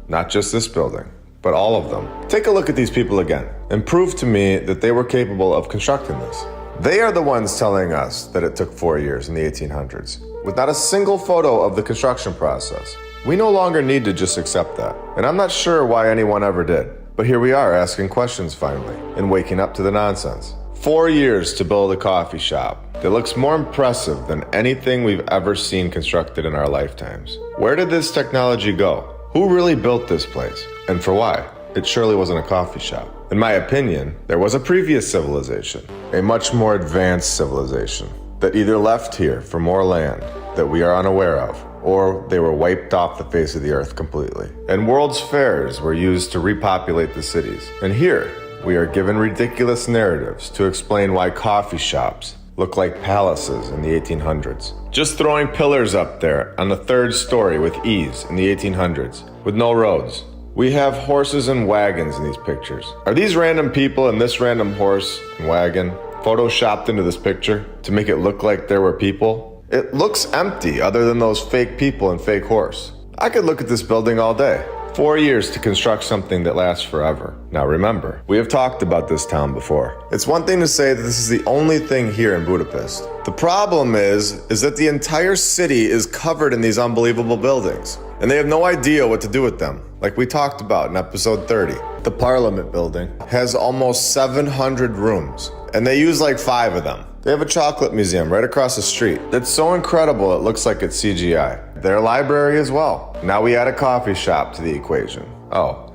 Not just this building, but all of them. Take a look at these people again and prove to me that they were capable of constructing this. They are the ones telling us that it took 4 years in the 1800s, with not a single photo of the construction process. We no longer need to just accept that, and I'm not sure why anyone ever did. But here we are asking questions finally, and waking up to the nonsense. 4 years to build a coffee shop that looks more impressive than anything we've ever seen constructed in our lifetimes. Where did this technology go? Who really built this place? And for why? It surely wasn't a coffee shop. In my opinion, there was a previous civilization, a much more advanced civilization, that either left here for more land that we are unaware of, or they were wiped off the face of the earth completely. And world's fairs were used to repopulate the cities. And here, we are given ridiculous narratives to explain why coffee shops look like palaces in the 1800s. Just throwing pillars up there on the 3rd story with ease in the 1800s, with no roads. We have horses and wagons in these pictures. Are these random people and this random horse and wagon photoshopped into this picture to make it look like there were people? It looks empty other than those fake people and fake horse. I could look at this building all day. 4 years to construct something that lasts forever. Now remember, we have talked about this town before. It's one thing to say that this is the only thing here in Budapest. The problem is that the entire city is covered in these unbelievable buildings, and they have no idea what to do with them, like we talked about in episode 30. The Parliament building has almost 700 rooms, and they use like 5 of them. They have a chocolate museum right across the street that's so incredible it looks like it's CGI. Their library as well. Now we add a coffee shop to the equation. Oh,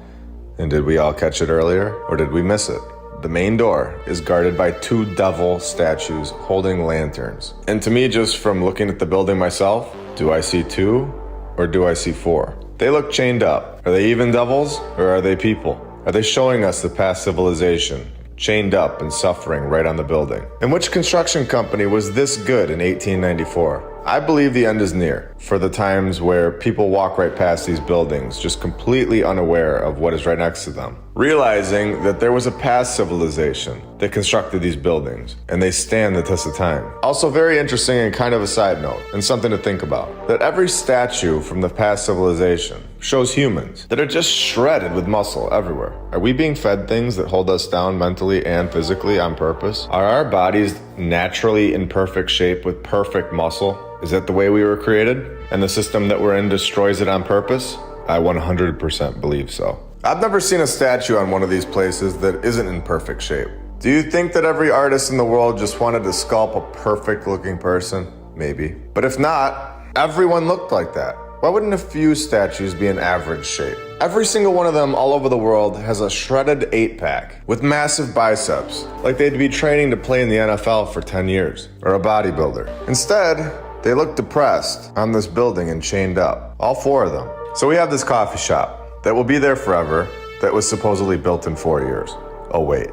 and did we all catch it earlier, or did we miss it? The main door is guarded by 2 devil statues holding lanterns. And to me, just from looking at the building myself, do I see 2 or do I see 4? They look chained up. Are they even devils or are they people? Are they showing us the past civilization? Chained up and suffering right on the building. And which construction company was this good in 1894? I believe the end is near, for the times where people walk right past these buildings, just completely unaware of what is right next to them, realizing that there was a past civilization that constructed these buildings, and they stand the test of time. Also very interesting and kind of a side note, and something to think about, that every statue from the past civilization shows humans that are just shredded with muscle everywhere. Are we being fed things that hold us down mentally and physically on purpose? Are our bodies naturally in perfect shape with perfect muscle? Is that the way we were created? And the system that we're in destroys it on purpose? I 100% believe so. I've never seen a statue on one of these places that isn't in perfect shape. Do you think that every artist in the world just wanted to sculpt a perfect looking person? Maybe. But if not, everyone looked like that. Why wouldn't a few statues be in average shape? Every single one of them all over the world has a shredded 8-pack with massive biceps, like they'd be training to play in the NFL for 10 years, or a bodybuilder. Instead, they look depressed on this building and chained up, all 4 of them. So we have this coffee shop that will be there forever that was supposedly built in 4 years. Oh wait,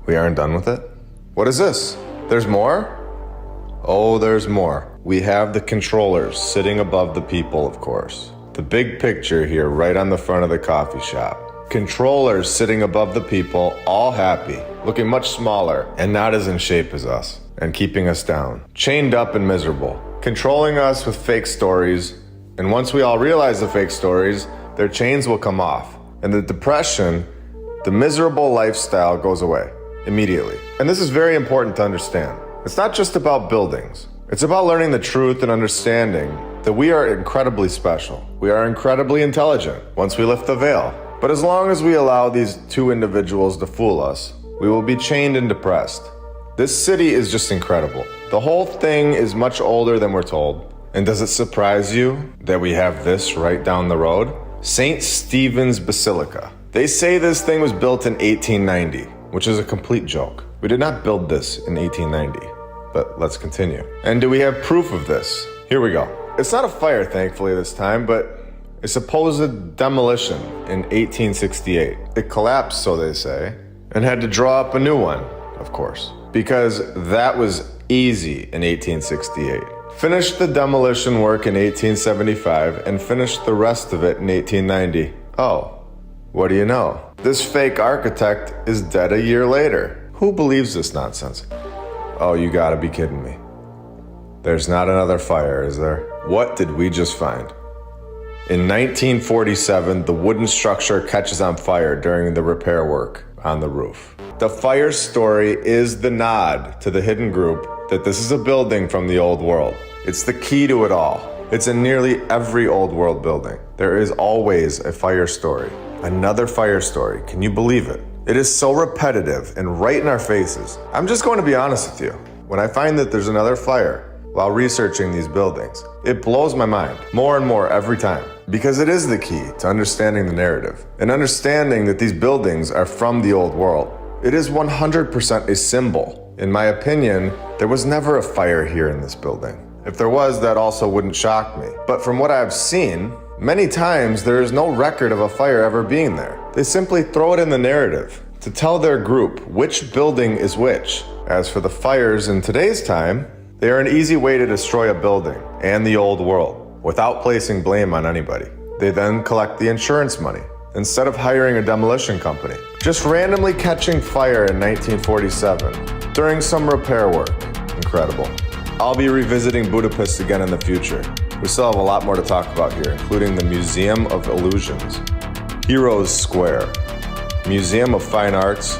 we aren't done with it? What is this? There's more? Oh, there's more. We have the controllers sitting above the people, of course. The big picture here right on the front of the coffee shop. Controllers sitting above the people, all happy, looking much smaller and not as in shape as us, and keeping us down, chained up and miserable, controlling us with fake stories, and once we all realize the fake stories, their chains will come off, and the depression, the miserable lifestyle goes away immediately. And this is very important to understand. It's not just about buildings. It's about learning the truth and understanding that we are incredibly special. We are incredibly intelligent once we lift the veil. But as long as we allow these 2 individuals to fool us, we will be chained and depressed. This city is just incredible. The whole thing is much older than we're told. And does it surprise you that we have this right down the road? St. Stephen's Basilica. They say this thing was built in 1890, which is a complete joke. We did not build this in 1890. But let's continue. And do we have proof of this? Here we go. It's not a fire, thankfully, this time, but a supposed demolition in 1868. It collapsed, so they say, and had to draw up a new one, of course, because that was easy in 1868. Finished the demolition work in 1875 and finished the rest of it in 1890. Oh, what do you know? This fake architect is dead a year later. Who believes this nonsense? Oh, you gotta be kidding me. There's not another fire, is there? What did we just find? In 1947, the wooden structure catches on fire during the repair work on the roof. The fire story is the nod to the hidden group that this is a building from the old world. It's the key to it all. It's in nearly every old world building. There is always a fire story. Another fire story. Can you believe it? It is so repetitive and right in our faces. I'm just going to be honest with you. When I find that there's another fire while researching these buildings, it blows my mind more and more every time, because it is the key to understanding the narrative and understanding that these buildings are from the old world. It is 100% a symbol. In my opinion, there was never a fire here in this building. If there was, that also wouldn't shock me. But from what I've seen, many times there is no record of a fire ever being there. They simply throw it in the narrative to tell their group which building is which. As for the fires in today's time, they are an easy way to destroy a building and the old world without placing blame on anybody. They then collect the insurance money instead of hiring a demolition company. Just randomly catching fire in 1947 during some repair work. Incredible. I'll be revisiting Budapest again in the future. We still have a lot more to talk about here, including the Museum of Illusions, Heroes Square, Museum of Fine Arts,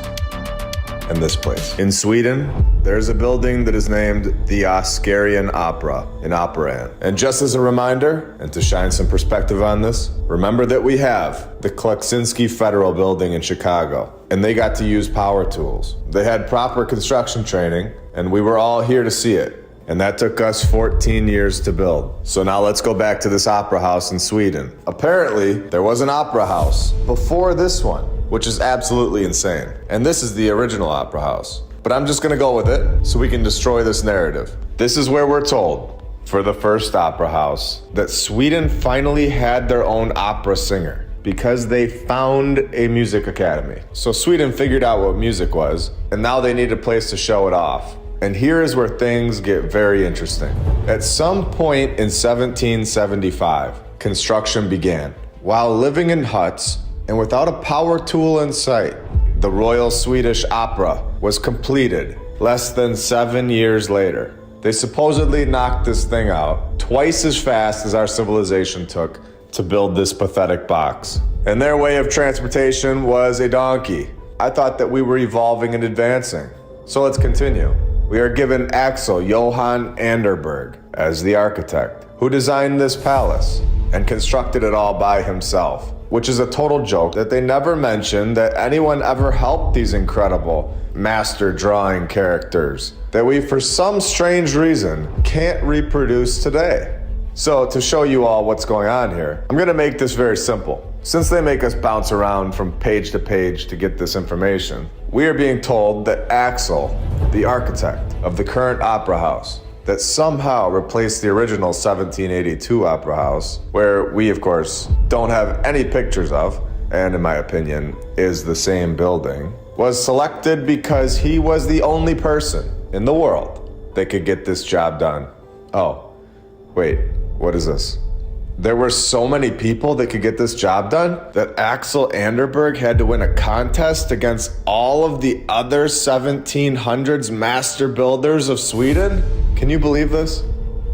and this place. In Sweden, there's a building that is named the Oscarian Opera in Operan. And just as a reminder, and to shine some perspective on this, remember that we have the Kleksinski Federal Building in Chicago, and they got to use power tools. They had proper construction training, and we were all here to see it. And that took us 14 years to build. So now let's go back to this opera house in Sweden. Apparently, there was an opera house before this one, which is absolutely insane. And this is the original opera house. But I'm just gonna go with it so we can destroy this narrative. This is where we're told, for the first opera house, that Sweden finally had their own opera singer because they found a music academy. So Sweden figured out what music was, and now they need a place to show it off. And here is where things get very interesting. At some point in 1775, construction began. While living in huts and without a power tool in sight, the Royal Swedish Opera was completed less than 7 years later. They supposedly knocked this thing out twice as fast as our civilization took to build this pathetic box. And their way of transportation was a donkey. I thought that we were evolving and advancing. So let's continue. We are given Axel Johan Anderberg as the architect, who designed this palace. and constructed it all by himself. Which is a total joke that they never mentioned that anyone ever helped these incredible master drawing characters that we, for some strange reason, can't reproduce today. So to show you all what's going on here, I'm gonna make this very simple. Since they make us bounce around from page to page to get this information, we are being told that Axel, the architect of the current opera house, that somehow replaced the original 1782 opera house, where we, of course, don't have any pictures of, and in my opinion, is the same building, was selected because he was the only person in the world that could get this job done. Oh, wait, what is this? There were so many people that could get this job done that Axel Anderberg had to win a contest against all of the other 1700s master builders of Sweden? Can you believe this?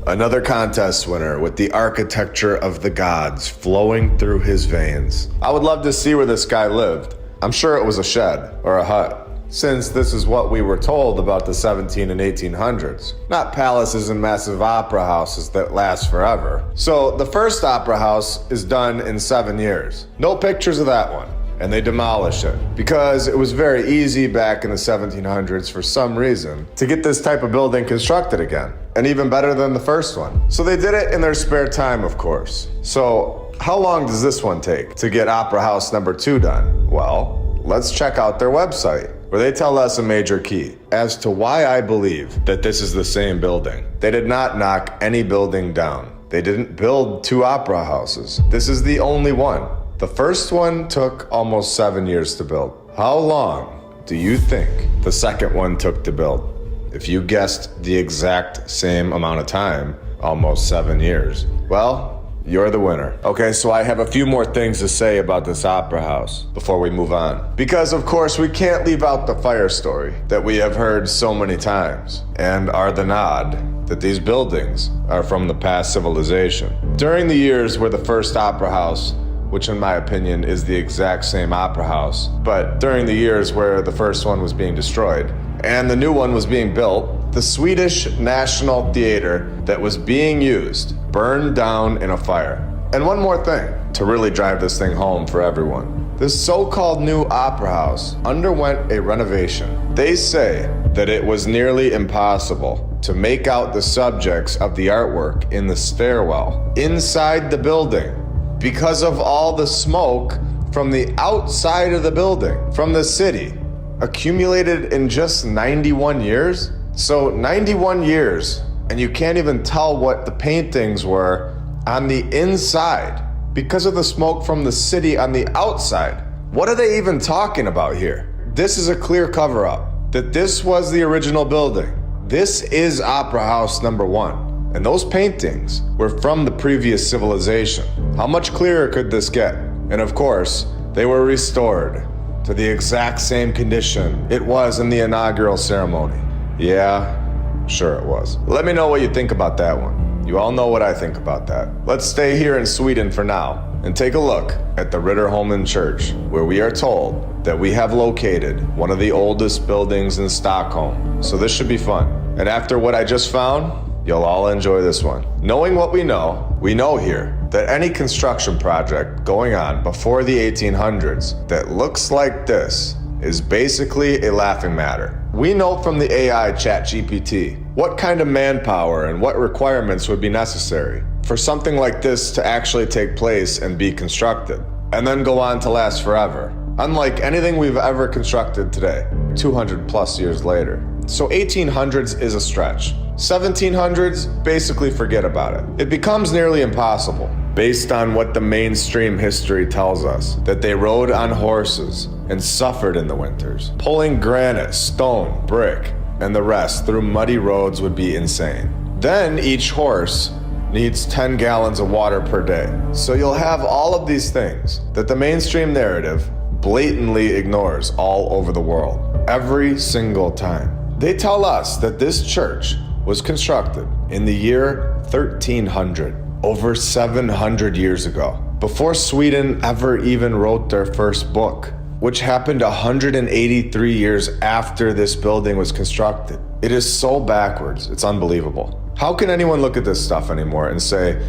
Another contest winner with the architecture of the gods flowing through his veins. I would love to see where this guy lived. I'm sure it was a shed or a hut, since this is what we were told about the 17 and 1800s. Not palaces and massive opera houses that last forever. So the first opera house is done in 7 years. No pictures of that one. And they demolish it because it was very easy back in the 1700s for some reason to get this type of building constructed again, and even better than the first one. So they did it in their spare time, of course. So how long does this one take to get Opera House number 2 done? Well, let's check out their website, where they tell us a major key as to why I believe that this is the same building. They did not knock any building down. They didn't build 2 opera houses. This is the only one. The first one took almost 7 years to build. How long do you think the second one took to build? If you guessed the exact same amount of time, almost 7 years, well, you're the winner. Okay, so I have a few more things to say about this opera house before we move on. Because of course we can't leave out the fire story that we have heard so many times, and are the nod that these buildings are from the past civilization. During the years where the first opera house, which in my opinion is the exact same opera house, but during the years where the first one was being destroyed and the new one was being built, the Swedish National Theater that was being used burned down in a fire. And one more thing to really drive this thing home for everyone. This so-called new opera house underwent a renovation. They say that it was nearly impossible to make out the subjects of the artwork in the stairwell inside the building, because of all the smoke from the outside of the building, from the city, accumulated in just 91 years. So 91 years, and you can't even tell what the paintings were on the inside because of the smoke from the city on the outside. What are they even talking about here? This is a clear cover-up, that this was the original building. This is Opera House number 1. And those paintings were from the previous civilization. How much clearer could this get? And of course, they were restored to the exact same condition it was in the inaugural ceremony. Yeah, sure it was. Let me know what you think about that one. You all know what I think about that. Let's stay here in Sweden for now and take a look at the Riddarholmen Church, where we are told that we have located one of the oldest buildings in Stockholm. So this should be fun. And after what I just found, you'll all enjoy this one. Knowing what we know here that any construction project going on before the 1800s that looks like this is basically a laughing matter. We know from the AI ChatGPT what kind of manpower and what requirements would be necessary for something like this to actually take place and be constructed, and then go on to last forever, unlike anything we've ever constructed today, 200 plus years later. So 1800s is a stretch. 1700s, basically forget about it. It becomes nearly impossible, based on what the mainstream history tells us, that they rode on horses and suffered in the winters. Pulling granite, stone, brick, and the rest through muddy roads would be insane. Then each horse needs 10 gallons of water per day. So you'll have all of these things that the mainstream narrative blatantly ignores all over the world, every single time. They tell us that this church was constructed in the year 1300, over 700 years ago, before Sweden ever even wrote their first book, which happened 183 years after this building was constructed. It is so backwards, it's unbelievable. How can anyone look at this stuff anymore and say,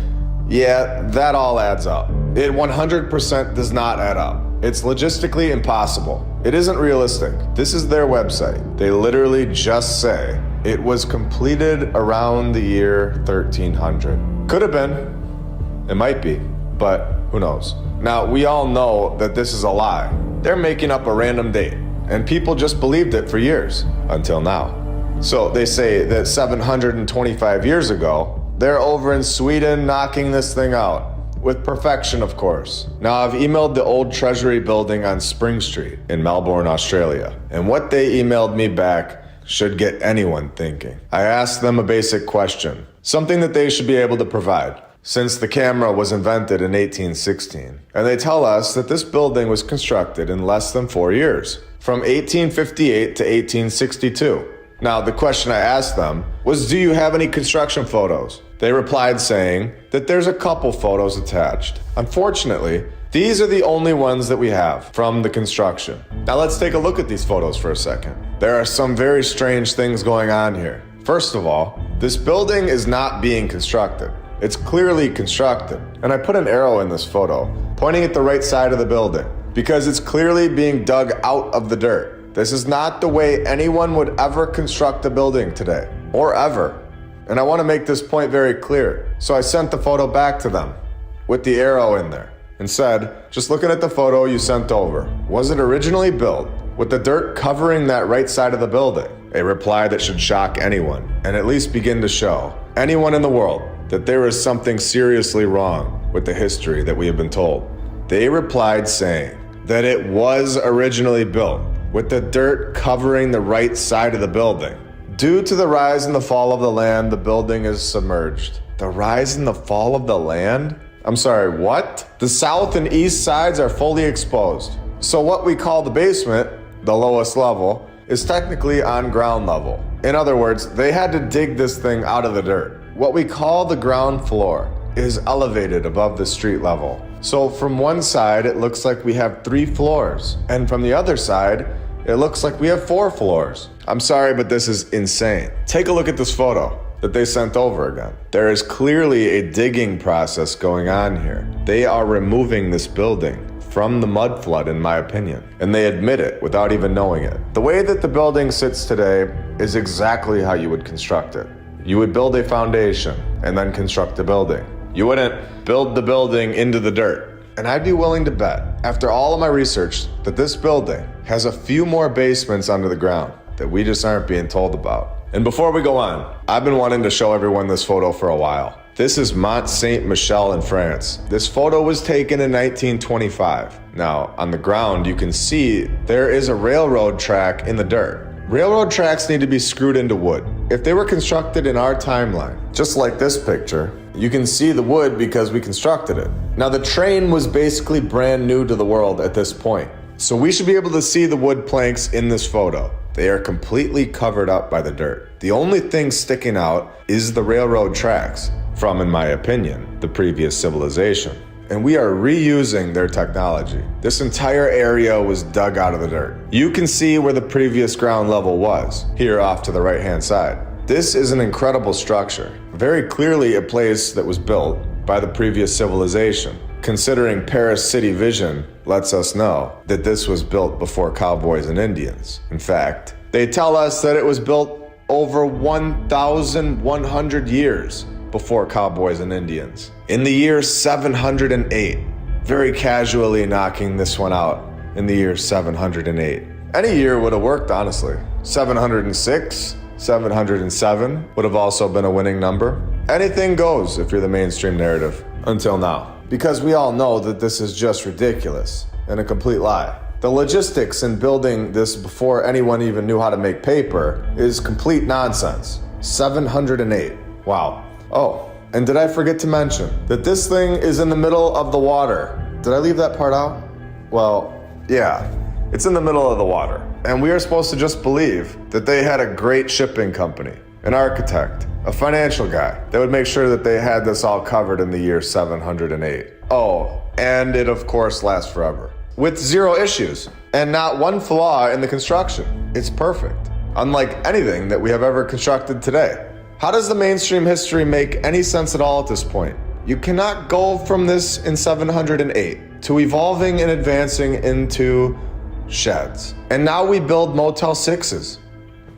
Yeah, that all adds up. It 100% does not add up. It's logistically impossible. It isn't realistic. This is their website. They literally just say it was completed around the year 1300. Could have been. It might be, but who knows? Now, we all know that this is a lie. They're making up a random date, and people just believed it for years, until now. So they say that 725 years ago, they're over in Sweden knocking this thing out. With perfection, of course. Now, I've emailed the old Treasury building on Spring Street in Melbourne, Australia. And what they emailed me back should get anyone thinking. I asked them a basic question, something that they should be able to provide, since the camera was invented in 1816. And they tell us that this building was constructed in less than 4 years, from 1858 to 1862. Now, the question I asked them was, do you have any construction photos? They replied saying that there's a couple photos attached. Unfortunately, these are the only ones that we have from the construction. Now let's take a look at these photos for a second. There are some very strange things going on here. First of all, this building is not being constructed. It's clearly constructed. And I put an arrow in this photo, pointing at the right side of the building, because it's clearly being dug out of the dirt. This is not the way anyone would ever construct a building today, or ever. And I want to make this point very clear. So I sent the photo back to them with the arrow in there and said, just looking at the photo you sent over, was it originally built with the dirt covering that right side of the building? A reply that should shock anyone and at least begin to show anyone in the world that there is something seriously wrong with the history that we have been told. They replied saying that it was originally built with the dirt covering the right side of the building. Due to the rise and the fall of the land, the building is submerged. The rise and the fall of the land? I'm sorry, what? The south and east sides are fully exposed. So what we call the basement, the lowest level, is technically on ground level. In other words, they had to dig this thing out of the dirt. What we call the ground floor is elevated above the street level. So from one side, it looks like we have 3 floors. And from the other side, it looks like we have 4 floors. I'm sorry, but this is insane. Take a look at this photo that they sent over again. There is clearly a digging process going on here. They are removing this building from the mud flood, in my opinion, and they admit it without even knowing it. The way that the building sits today is exactly how you would construct it. You would build a foundation and then construct the building. You wouldn't build the building into the dirt. And I'd be willing to bet, after all of my research, that this building has a few more basements under the ground that we just aren't being told about. And before we go on, I've been wanting to show everyone this photo for a while. This is Mont Saint-Michel in France. This photo was taken in 1925. Now, on the ground, you can see there is a railroad track in the dirt. Railroad tracks need to be screwed into wood. If they were constructed in our timeline, just like this picture, you can see the wood because we constructed it. Now, the train was basically brand new to the world at this point. So we should be able to see the wood planks in this photo. They are completely covered up by the dirt. The only thing sticking out is the railroad tracks from, in my opinion, the previous civilization. And we are reusing their technology. This entire area was dug out of the dirt. You can see where the previous ground level was, here off to the right-hand side. This is an incredible structure, very clearly a place that was built by the previous civilization, considering Paris City Vision lets us know that this was built before cowboys and Indians. In fact, they tell us that it was built over 1,100 years before cowboys and Indians. In the year 708, very casually knocking this one out in the year 708. Any year would have worked, honestly. 706, 707 would have also been a winning number. Anything goes if you're the mainstream narrative, until now. Because we all know that this is just ridiculous and a complete lie. The logistics in building this before anyone even knew how to make paper is complete nonsense. 708. Wow. Oh, and did I forget to mention that this thing is in the middle of the water? Did I leave that part out? Well, yeah, it's in the middle of the water. And we are supposed to just believe that they had a great shipping company, an architect, a financial guy that would make sure that they had this all covered in the year 708. Oh, and it of course lasts forever. With 0 issues and not one flaw in the construction. It's perfect, unlike anything that we have ever constructed today. How does the mainstream history make any sense at all at this point? You cannot go from this in 708 to evolving and advancing into sheds. And now we build Motel 6s.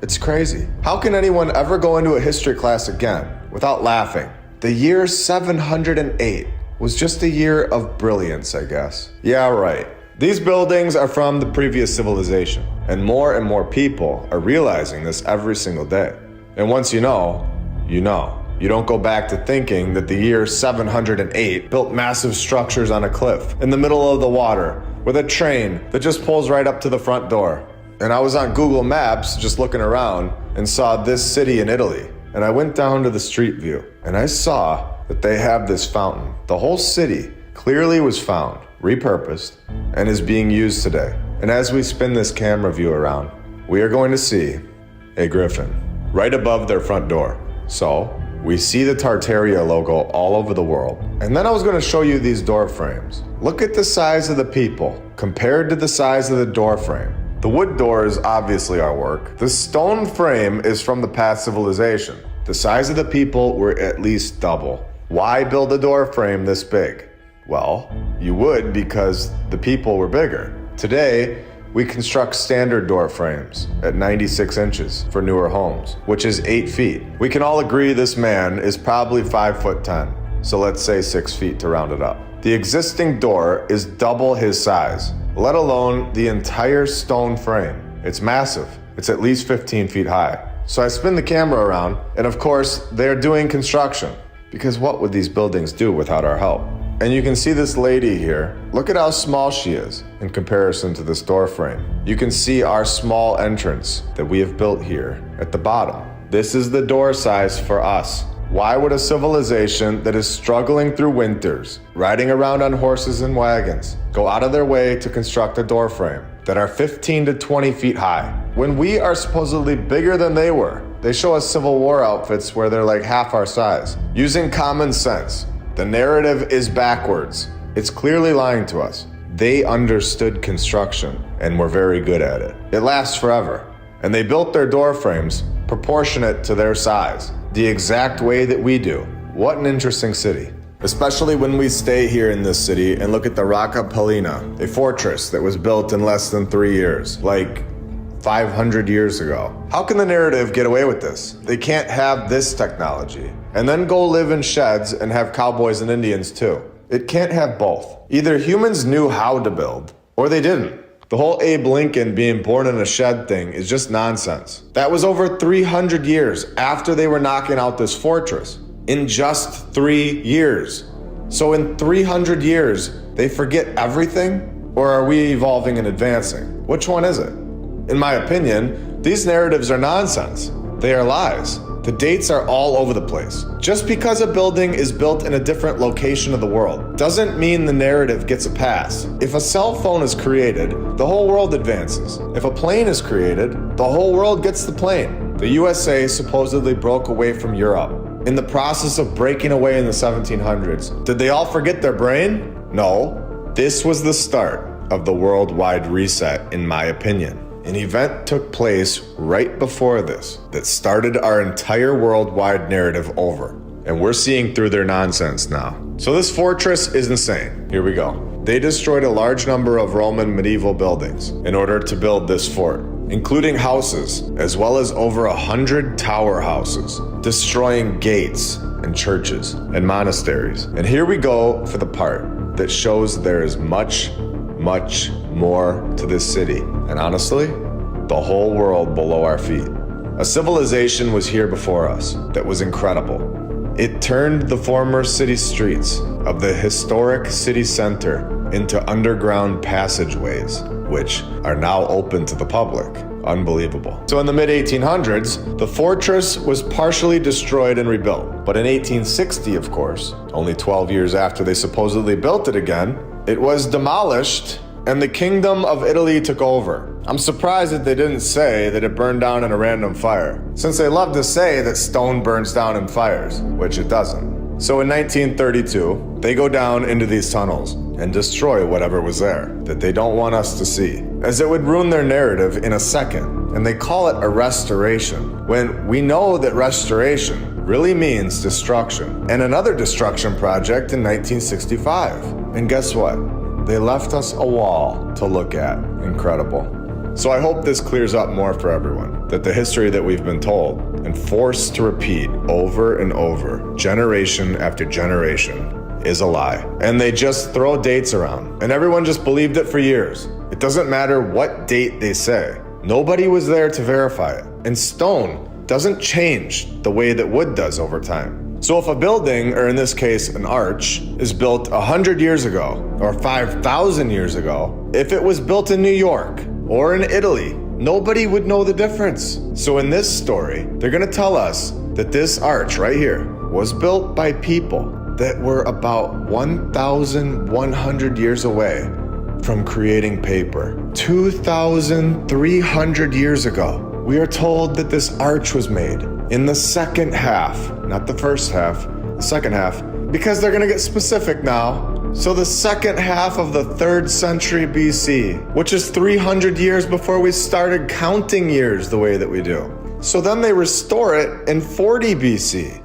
It's crazy. How can anyone ever go into a history class again without laughing? The year 708 was just a year of brilliance, I guess. Yeah, right. These buildings are from the previous civilization, and more people are realizing this every single day. And once you know, you know. You don't go back to thinking that the year 708 built massive structures on a cliff in the middle of the water with a train that just pulls right up to the front door. And I was on Google Maps just looking around and saw this city in Italy. And I went down to the street view and I saw that they have this fountain. The whole city clearly was found, repurposed, and is being used today. And as we spin this camera view around, we are going to see a griffin right above their front door. So we see the Tartaria logo all over the world. And then I was going to show you these door frames. Look at the size of the people compared to the size of the door frame. The wood door is obviously our work. The stone frame is from the past civilization. The size of the people were at least double. Why build a door frame this big? Well, you would because the people were bigger. Today, we construct standard door frames at 96 inches for newer homes, which is 8 feet. We can all agree this man is probably 5'10", so let's say 6 feet to round it up. The existing door is double his size, let alone the entire stone frame. It's massive. It's at least 15 feet high. So I spin the camera around, and of course, they're doing construction, because what would these buildings do without our help? And you can see this lady here. Look at how small she is in comparison to this door frame. You can see our small entrance that we have built here at the bottom. This is the door size for us. Why would a civilization that is struggling through winters, riding around on horses and wagons, go out of their way to construct a door frame that are 15 to 20 feet high? When we are supposedly bigger than they were, they show us Civil War outfits where they're like half our size. Using common sense, the narrative is backwards. It's clearly lying to us. They understood construction and were very good at it. It lasts forever. And they built their door frames proportionate to their size, the exact way that we do. What an interesting city. Especially when we stay here in this city and look at the Rocca Pallina, a fortress that was built in less than 3 years, like 500 years ago. How can the narrative get away with this? They can't have this technology and then go live in sheds and have cowboys and Indians too. It can't have both. Either humans knew how to build or they didn't. The whole Abe Lincoln being born in a shed thing is just nonsense. That was over 300 years after they were knocking out this fortress. In just 3 years. So in 300 years, they forget everything? Or are we evolving and advancing? Which one is it? In my opinion, these narratives are nonsense. They are lies. The dates are all over the place. Just because a building is built in a different location of the world doesn't mean the narrative gets a pass. If a cell phone is created, the whole world advances. If a plane is created, the whole world gets the plane. The USA supposedly broke away from Europe. In the process of breaking away in the 1700s, did they all forget their brain? No. This was the start of the worldwide reset, in my opinion. An event took place right before this that started our entire worldwide narrative over. And we're seeing through their nonsense now. So this fortress is insane. Here we go. They destroyed a large number of Roman medieval buildings in order to build this fort, including houses, as well as over 100 tower houses, destroying gates and churches and monasteries. And here we go for the part that shows there is much more to this city. And honestly, the whole world below our feet. A civilization was here before us that was incredible. It turned the former city streets of the historic city center into underground passageways, which are now open to the public. Unbelievable. So in the mid-1800s, the fortress was partially destroyed and rebuilt. But in 1860, of course, only 12 years after they supposedly built it again, it was demolished and the Kingdom of Italy took over. I'm surprised that they didn't say that it burned down in a random fire, since they love to say that stone burns down in fires, which it doesn't. So in 1932, they go down into these tunnels and destroy whatever was there that they don't want us to see, as it would ruin their narrative in a second, and they call it a restoration. when we know that restoration really means destruction. And another destruction project in 1965. And guess what? They left us a wall to look at. Incredible. So I hope this clears up more for everyone, that the history that we've been told and forced to repeat over and over, generation after generation, is a lie. And they just throw dates around, and everyone just believed it for years. It doesn't matter what date they say. Nobody was there to verify it. And stone doesn't change the way that wood does over time. So if a building, or in this case an arch, is built 100 years ago or 5,000 years ago, if it was built in New York or in Italy, nobody would know the difference. So in this story, they're gonna tell us that this arch right here was built by people that were about 1,100 years away from creating paper. 2,300 years ago, we are told that this arch was made in the second half, not the first half, the second half, because they're gonna get specific now. So the second half of the 3rd century BC, which is 300 years before we started counting years the way that we do. So then they restore it in 40 BC,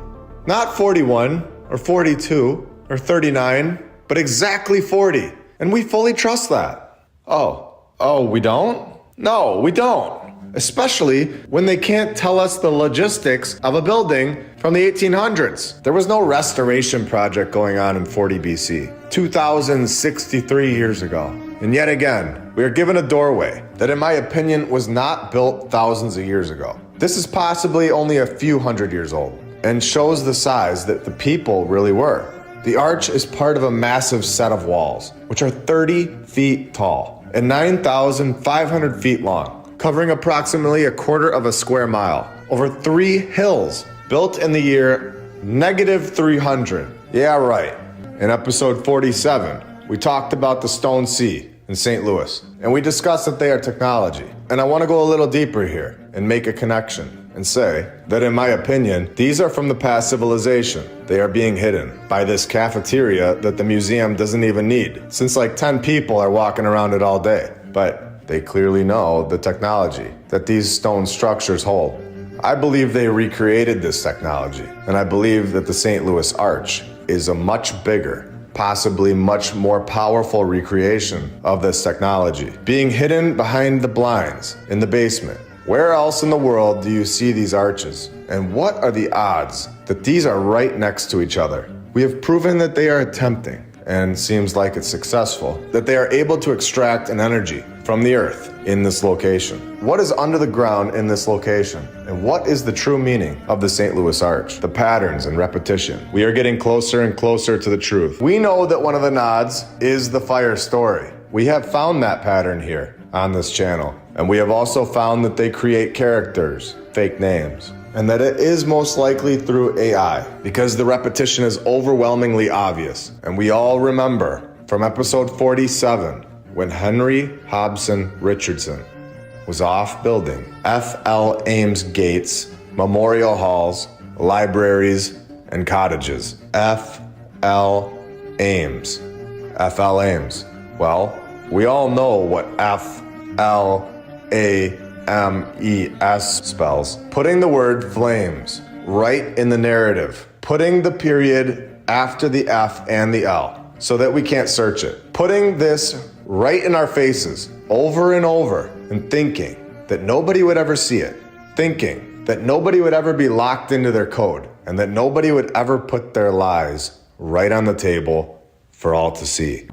not 41 or 42 or 39, but exactly 40. And we fully trust that. Oh, we don't? No, we don't. Especially when they can't tell us the logistics of a building from the 1800s. There was no restoration project going on in 40 BC, 2,063 years ago. And yet again, we are given a doorway that in my opinion was not built thousands of years ago. This is possibly only a few hundred years old and shows the size that the people really were. The arch is part of a massive set of walls, which are 30 feet tall and 9,500 feet long, covering approximately a quarter of a square mile, over 3 hills, built in the year -300. Yeah, right. In episode 47, we talked about the Stone Sea in St. Louis, and we discussed that they are technology. And I want to go a little deeper here and make a connection and say that in my opinion, these are from the past civilization. They are being hidden by this cafeteria that the museum doesn't even need, since like 10 people are walking around it all day. But they clearly know the technology that these stone structures hold. I believe they recreated this technology, and I believe that the St. Louis Arch is a much bigger, possibly much more powerful recreation of this technology, being hidden behind the blinds in the basement. Where else in the world do you see these arches? And what are the odds that these are right next to each other? We have proven that they are attempting, and seems like it's successful, that they are able to extract an energy from the earth in this location. What is under the ground in this location? And what is the true meaning of the St. Louis Arch? The patterns and repetition. We are getting closer and closer to the truth. We know that one of the nods is the fire story. We have found that pattern here on this channel. And we have also found that they create characters, fake names, and that it is most likely through AI, because the repetition is overwhelmingly obvious. And we all remember from episode 47, when Henry Hobson Richardson was off building F.L. Ames gates, memorial halls, libraries, and cottages. F.L. Ames. F.L. Ames. Well, we all know what F.L.A.M.E.S. spells. Putting the word flames right in the narrative. Putting the period after the F and the L so that we can't search it. Putting this right in our faces over and over and thinking that nobody would ever see it. Thinking that nobody would ever be locked into their code and that nobody would ever put their lies right on the table for all to see.